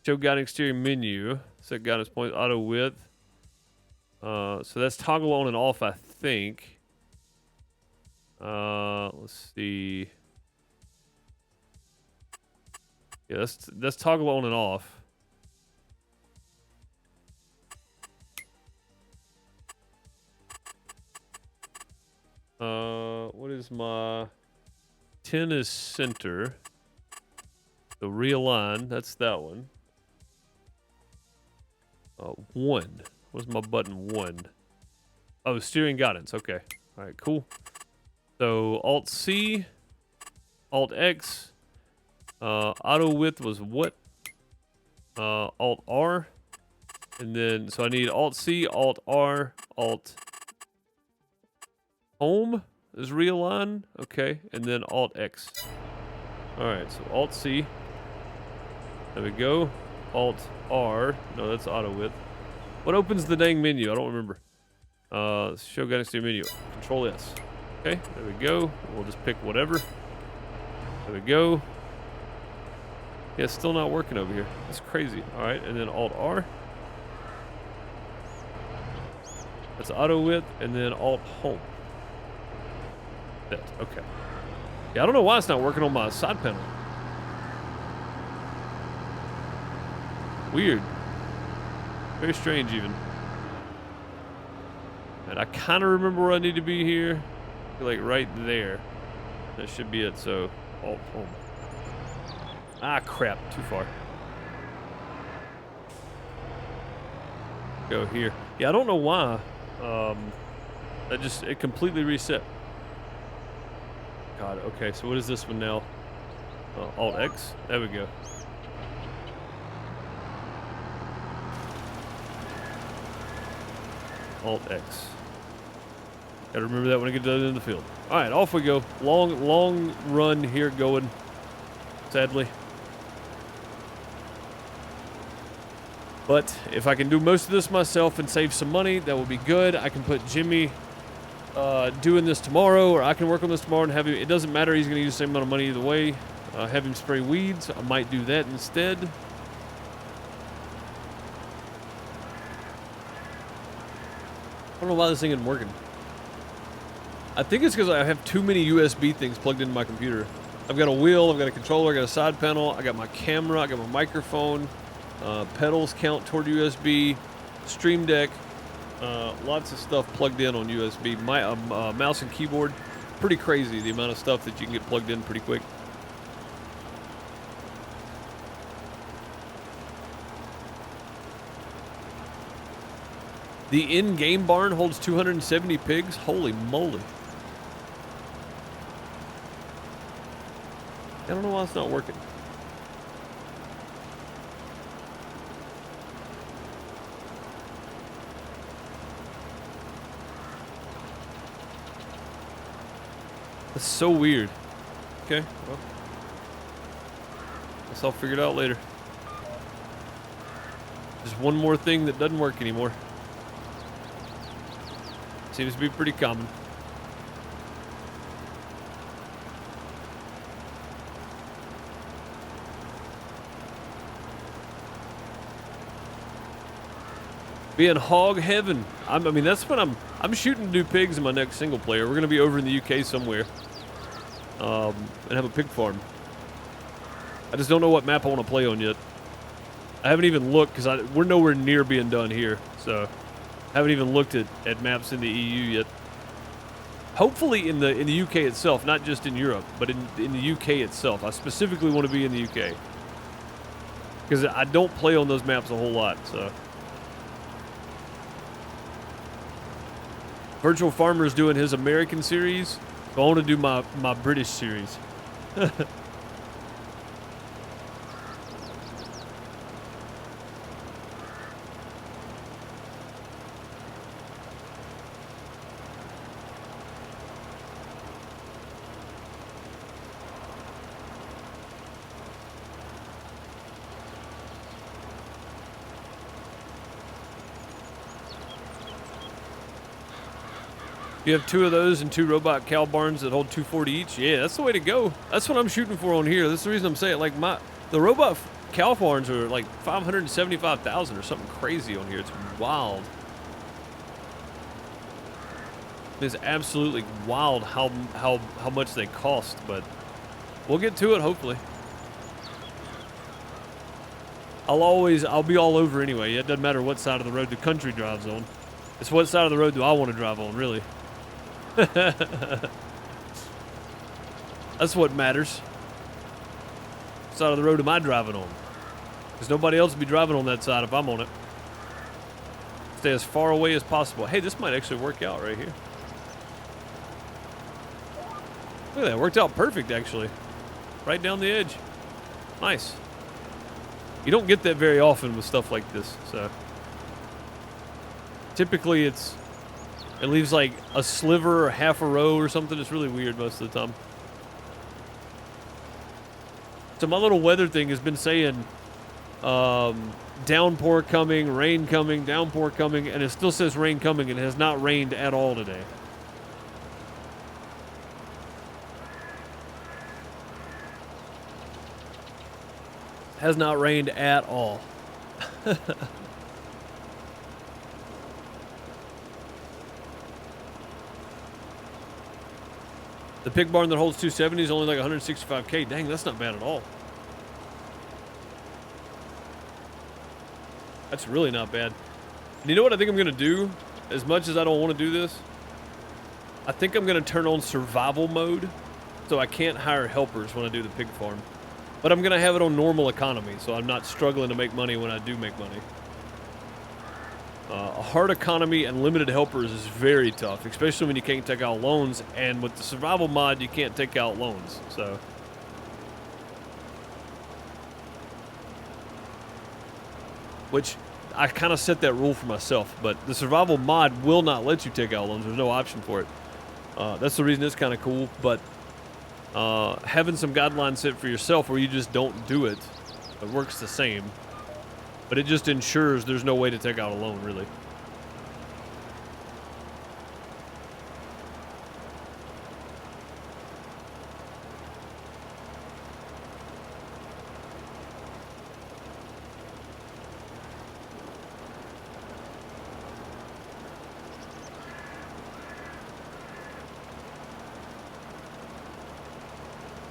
Show guiding steering menu. Set guidance points, auto width. So that's toggle on and off, I think. Let's see. Yeah, that's toggle on and off. What is my 10 is center. So realign, that's that one. 1. What's my button 1? Oh, steering guidance. Okay. All right, cool. So Alt C, Alt X, auto width was what? Alt R, and then so I need Alt C, Alt R, Alt Home is realign. Okay, and then Alt X. All right, so Alt C. There we go. Alt R. No, that's auto width. What opens the dang menu? I don't remember. Show guidance steering menu. Control S. Okay, there we go. We'll just pick whatever. There we go. Yeah, it's still not working over here. That's crazy. All right, and then Alt R. That's auto width, and then Alt Home. That, okay. Yeah, I don't know why it's not working on my side panel. Weird. Very strange, even. And I kind of remember where I need to be here. Like right there. That should be it. So, Alt Home. Ah, crap. Too far. Go here. Yeah, I don't know why. It completely reset. God, okay. So what is this one now? Alt X. There we go. Alt X. Gotta remember that when I get done in the field. All right, off we go. Long run here going. Sadly. But if I can do most of this myself and save some money, that will be good. I can put Jimmy doing this tomorrow, or I can work on this tomorrow and have him. It doesn't matter. He's going to use the same amount of money either way. Have him spray weeds. I might do that instead. I don't know why this thing isn't working. I think it's because I have too many USB things plugged into my computer. I've got a wheel, I've got a controller, I got a side panel, I got my camera, I got my microphone, pedals count toward USB, Stream Deck, lots of stuff plugged in on USB. My mouse and keyboard, pretty crazy the amount of stuff that you can get plugged in pretty quick. The in-game barn holds 270 pigs. Holy moly. I don't know why it's not working. That's so weird. Okay, well, guess I'll figure it out later. Just one more thing that doesn't work anymore. Seems to be pretty common. Be in hog heaven. I mean, that's when I'm shooting to do pigs in my next single player. We're gonna be over in the UK somewhere, and have a pig farm. I just don't know what map I want to play on yet. I haven't even looked because we're nowhere near being done here, so I haven't even looked at maps in the EU yet. Hopefully in the UK itself, not just in Europe, but in the UK itself. I specifically want to be in the UK. because I don't play on those maps a whole lot. So Virtual Farmer's doing his American series, so I want to do my British series. You have 2 of those and 2 robot cow barns that hold 240 each. Yeah, that's the way to go. That's what I'm shooting for on here. That's the reason I'm saying, like, the robot cow barns are like 575,000 or something crazy on here. It's wild. It's absolutely wild how much they cost, but we'll get to it hopefully. I'll be all over anyway. It doesn't matter what side of the road the country drives on. It's what side of the road do I want to drive on, really. That's what matters. What side of the road am I driving on? Because nobody else will be driving on that side if I'm on it. Stay as far away as possible. Hey, this might actually work out right here. Look at that, it worked out perfect actually. Right down the edge. Nice. You don't get that very often with stuff like this, so. Typically it leaves like a sliver or half a row or something. It's really weird most of the time. So my little weather thing has been saying downpour coming, rain coming, downpour coming, and it still says rain coming, and it has not rained at all today. Has not rained at all. The pig barn that holds 270 is only like 165K. Dang, that's not bad at all. That's really not bad. And you know what I think I'm going to do? As much as I don't want to do this, I think I'm going to turn on survival mode so I can't hire helpers when I do the pig farm. But I'm going to have it on normal economy so I'm not struggling to make money when I do make money. A hard economy and limited helpers is very tough, especially when you can't take out loans, and with the survival mod, you can't take out loans, so. Which, I kind of set that rule for myself, but the survival mod will not let you take out loans. There's no option for it. That's the reason it's kind of cool, but having some guidelines set for yourself where you just don't do it, it works the same. But it just ensures there's no way to take out a loan, really.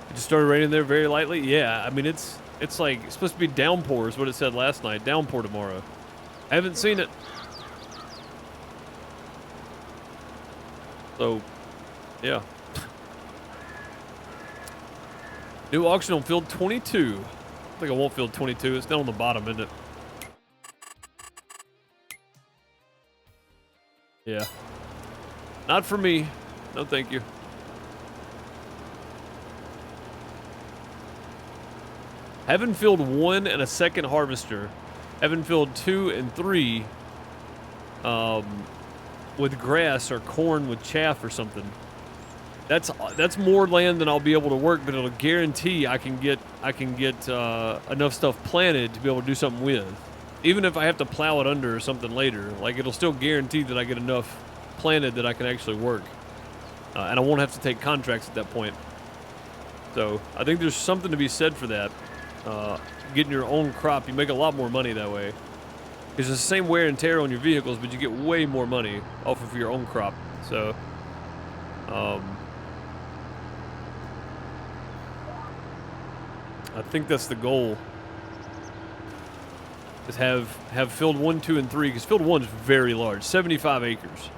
It just started raining there very lightly. Yeah, I mean, it's like, it's supposed to be downpour is what it said last night. Downpour tomorrow. I haven't seen it. So, yeah. New auction on field 22. I think I want field 22. It's down on the bottom, isn't it? Yeah. Not for me. No, thank you. Having field 1 and a second harvester, having field 2 and 3 with grass or corn with chaff or something. That's more land than I'll be able to work, but it'll guarantee I can get enough stuff planted to be able to do something with. Even if I have to plow it under or something later, like it'll still guarantee that I get enough planted that I can actually work. And I won't have to take contracts at that point. So I think there's something to be said for that. Getting your own crop, you make a lot more money that way. It's the same wear and tear on your vehicles, but you get way more money off of your own crop. So, I think that's the goal. Is have field 1, 2, and 3, because field 1 is very large, 75 acres.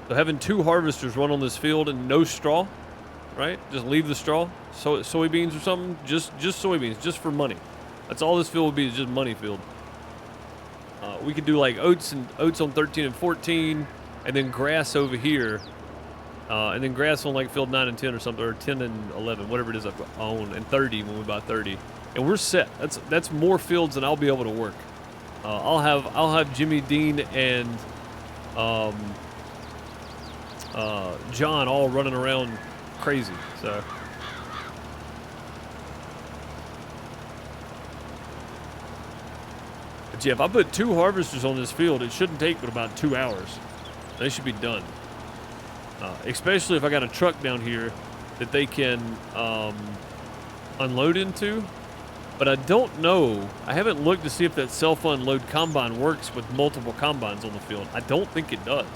So having 2 harvesters run on this field and no straw, right? Just leave the straw, soybeans or something, just soybeans, just for money. That's all this field would be, is just money field. We could do like oats on 13 and 14, and then grass over here, and then grass on like field 9 and 10 or something, or 10 and 11, whatever it is I own, and 30 when we buy 30, and we're set. That's more fields than I'll be able to work. I'll have Jimmy, Dean, and John all running around crazy. So. But yeah, if I put 2 harvesters on this field, it shouldn't take but about 2 hours. They should be done. Especially if I got a truck down here that they can unload into. But I don't know. I haven't looked to see if that self-unload combine works with multiple combines on the field. I don't think it does.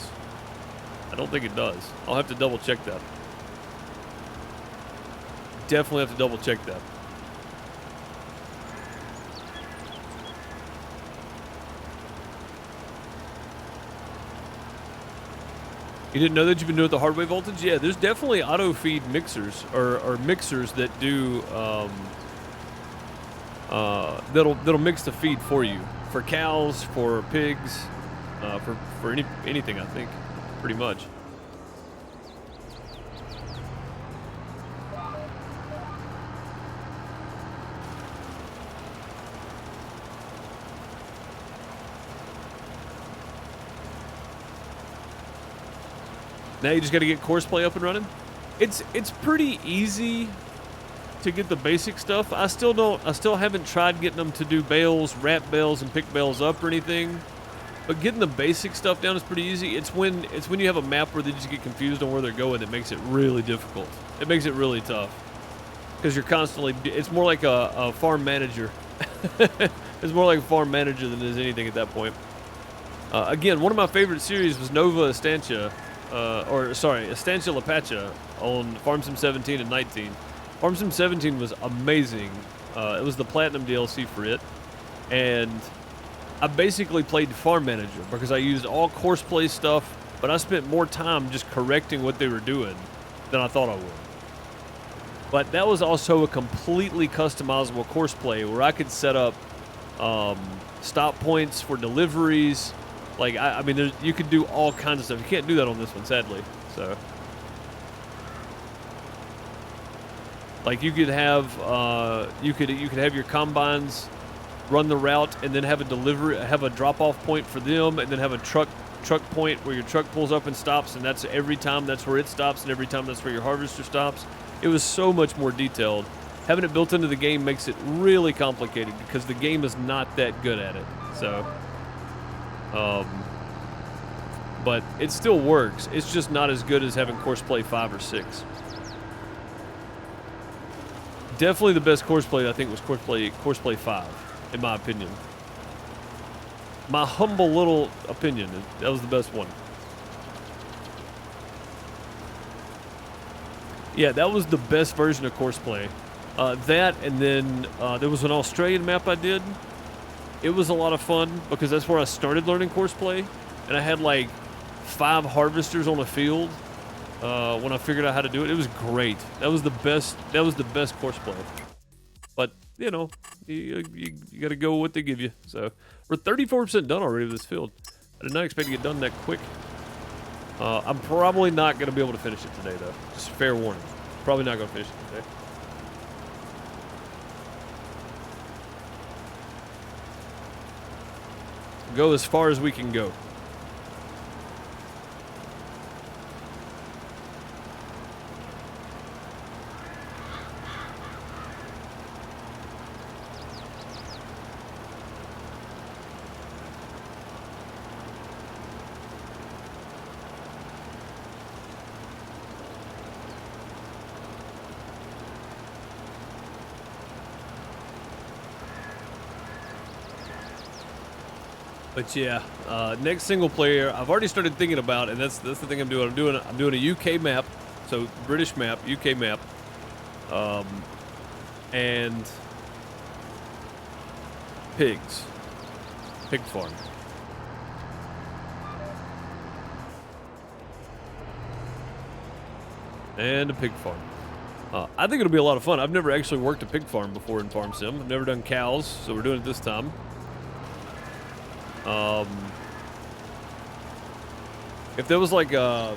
I don't think it does. I'll have to double check that. Definitely have to double check that. You didn't know that you've been doing the hard way voltage? Yeah, there's definitely auto feed mixers or mixers that do that'll mix the feed for you, for cows, for pigs, for anything, I think, pretty much. Now you just got to get course play up and running. It's pretty easy to get the basic stuff. I still haven't tried getting them to do bales, wrap bales, and pick bales up or anything. But getting the basic stuff down is pretty easy. It's when you have a map where they just get confused on where they're going that makes it really difficult. It makes it really tough because you're constantly. It's more like a farm manager. It's more like a farm manager than it is anything at that point. Again, one of my favorite series was Nova Estancia. Estancia La Pacha on Farm Sim 17 and 19. Farm Sim 17 was amazing. It was the Platinum DLC for it. And I basically played Farm Manager because I used all course play stuff, but I spent more time just correcting what they were doing than I thought I would. But that was also a completely customizable course play where I could set up stop points for deliveries. Like, I mean, you could do all kinds of stuff. You can't do that on this one, sadly. So, like, you could have you could have your combines run the route and then have a drop-off point for them, and then have a truck point where your truck pulls up and stops, and that's every time that's where it stops, and every time that's where your harvester stops. It was so much more detailed. Having it built into the game makes it really complicated because the game is not that good at it. So. But it still works. It's just not as good as having course play 5 or 6. Definitely the best course play I think was course play 5, in my opinion. My humble little opinion, that was the best one. Yeah, that was the best version of course play. That, and then there was an Australian map I did. It was a lot of fun because that's where I started learning course play, and I had like 5 harvesters on a field when I figured out how to do it. It was great. That was the best. That was the best course play. But you know, you got to go with what they give you. So we're 34% done already with this field. I did not expect to get done that quick. I'm probably not going to be able to finish it today, though. Just fair warning. Probably not going to finish it today. Go as far as we can go. But yeah, next single player I've already started thinking about, and that's the thing I'm doing. I'm doing a UK map, so British map, UK map, and pig farm. And a pig farm. I think it'll be a lot of fun. I've never actually worked a pig farm before in Farm Sim. I've never done cows, so we're doing it this time. If there was like I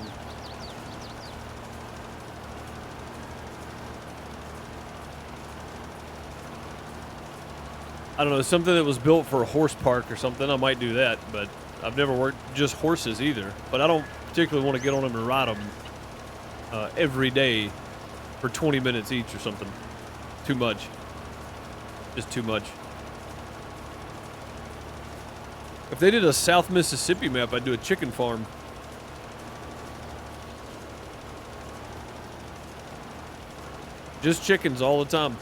don't know, something that was built for a horse park or something, I might do that, but I've never worked just horses either. But I don't particularly want to get on them and ride them every day for 20 minutes each or something. Too much. Just too much. If they did a South Mississippi map, I'd do a chicken farm. Just chickens all the time.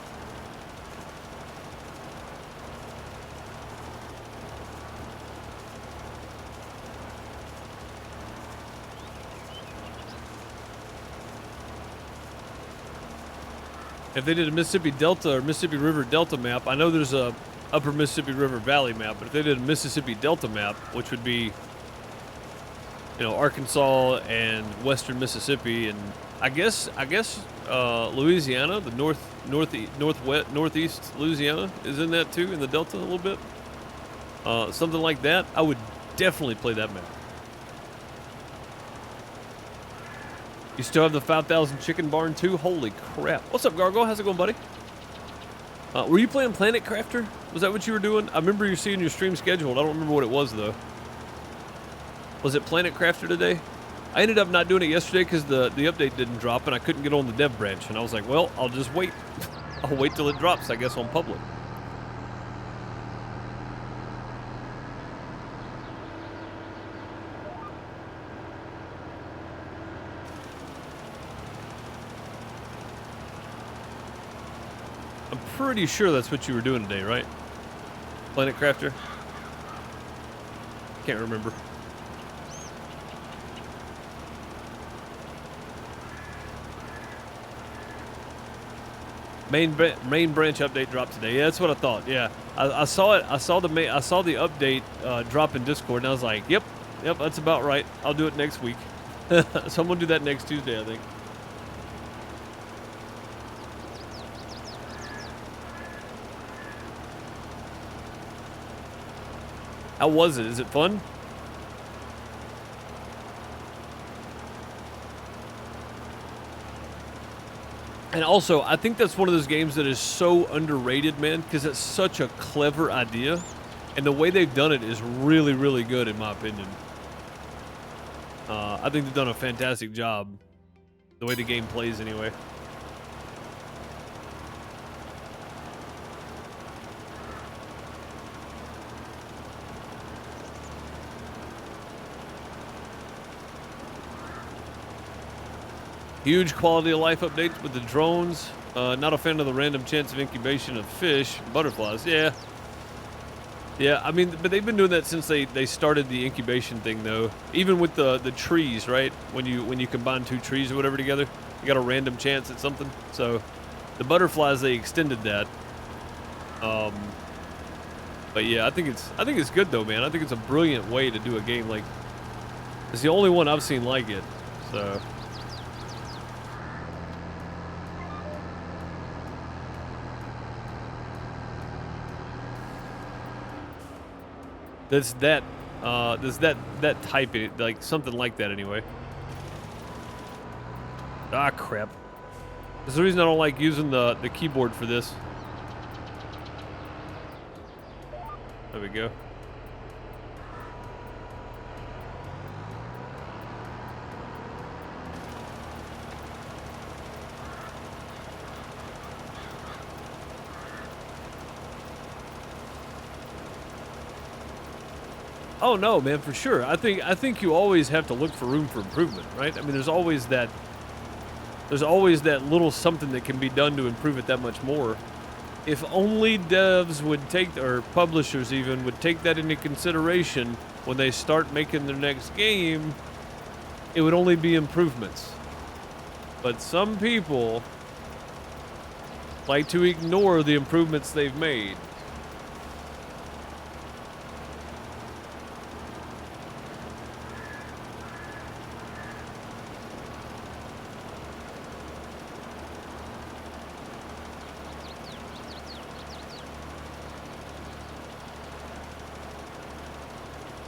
If they did a Mississippi Delta or Mississippi River Delta map, I know there's a Upper Mississippi River Valley map, but if they did a Mississippi Delta map, which would be, you know, Arkansas and Western Mississippi, and I guess Louisiana, the northeast Louisiana is in that too, in the Delta a little bit. Something like that, I would definitely play that map. You still have the 5,000 chicken barn too? Holy crap. What's up, Gargoyle? How's it going, buddy? Were you playing Planet Crafter? Was that what you were doing? I remember you seeing your stream scheduled. I don't remember what it was, though. Was it Planet Crafter today? I ended up not doing it yesterday because the update didn't drop and I couldn't get on the dev branch. And I was like, well, I'll just wait. I'll wait till it drops, I guess, on public. Pretty sure that's what you were doing today, right? Planet Crafter? Can't remember. Main branch update dropped today. Yeah, that's what I thought. Yeah, I saw it. I saw the update drop in Discord, and I was like, yep, that's about right. I'll do it next week. So I'm gonna do that next Tuesday, I think. How was it? Is it fun? And also, I think that's one of those games that is so underrated, man, because it's such a clever idea. And the way they've done it is really, really good, in my opinion. I think they've done a fantastic job. The way the game plays, anyway. Huge quality of life updates with the drones. Not a fan of the random chance of incubation of fish, butterflies. Yeah. Yeah, I mean, but they've been doing that since they started the incubation thing, though. Even with the trees, right? When you combine two trees or whatever together, you got a random chance at something. So the butterflies, they extended that. But yeah, I think it's good though, man. I think it's a brilliant way to do a game. Like, it's the only one I've seen like it. So. There's that type in it, like something like that anyway. Ah, crap. That's the reason I don't like using the keyboard for this. There we go. Oh no, man, for sure. I think you always have to look for room for improvement, right? I mean, there's always that little something that can be done to improve it that much more. If only devs would take, or publishers even, would take that into consideration when they start making their next game, it would only be improvements. But some people like to ignore the improvements they've made.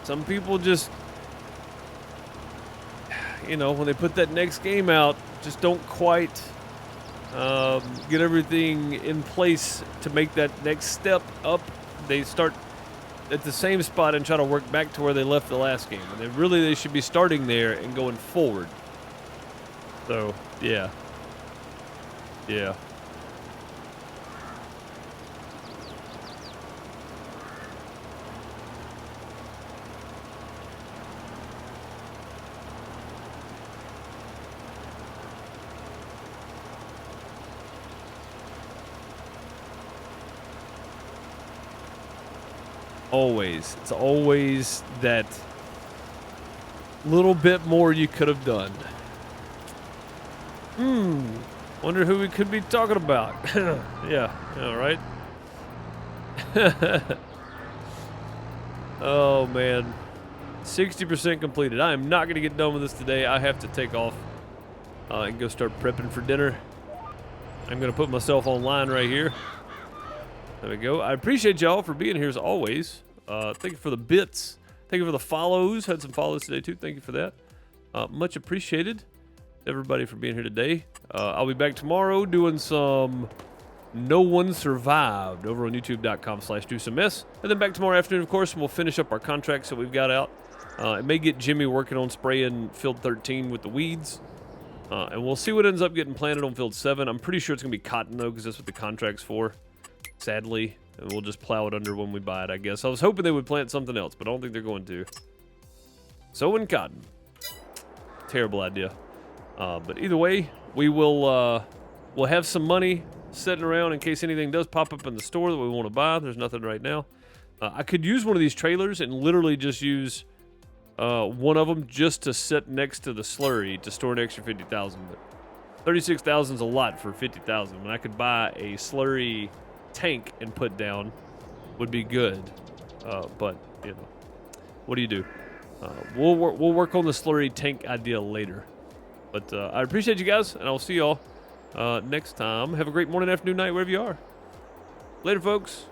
Some people just, you know, when they put that next game out, just don't quite get everything in place to make that next step up. They start at the same spot and try to work back to where they left the last game. And they should be starting there and going forward. So, yeah. Yeah. Always. It's always that little bit more you could have done. Wonder who we could be talking about. Yeah, all right. Oh, man. 60% completed. I am not going to get done with this today. I have to take off and go start prepping for dinner. I'm going to put myself online right here. There we go. I appreciate y'all for being here as always. Thank you for the bits. Thank you for the follows. Had some follows today too. Thank you for that. Much appreciated. Everybody for being here today. I'll be back tomorrow doing some No One Survived over on youtube.com/DoSomeMess. And then back tomorrow afternoon, of course, and we'll finish up our contracts that we've got out. It may get Jimmy working on spraying field 13 with the weeds. And we'll see what ends up getting planted on field 7. I'm pretty sure it's going to be cotton, though, because that's what the contract's for. Sadly, and we'll just plow it under when we buy it, I guess. I was hoping they would plant something else, but I don't think they're going to. Sowing cotton. Terrible idea. But either way, we will we'll have some money sitting around in case anything does pop up in the store that we want to buy. There's nothing right now. I could use one of these trailers and literally just use one of them just to sit next to the slurry to store an extra 50,000. But 36,000 is a lot for 50,000. When I could buy a slurry tank and put down would be good, but you know, what do you do? We'll work on the slurry tank idea later. But I appreciate you guys, and I'll see y'all next time. Have a great morning, afternoon, night, wherever you are. Later, folks.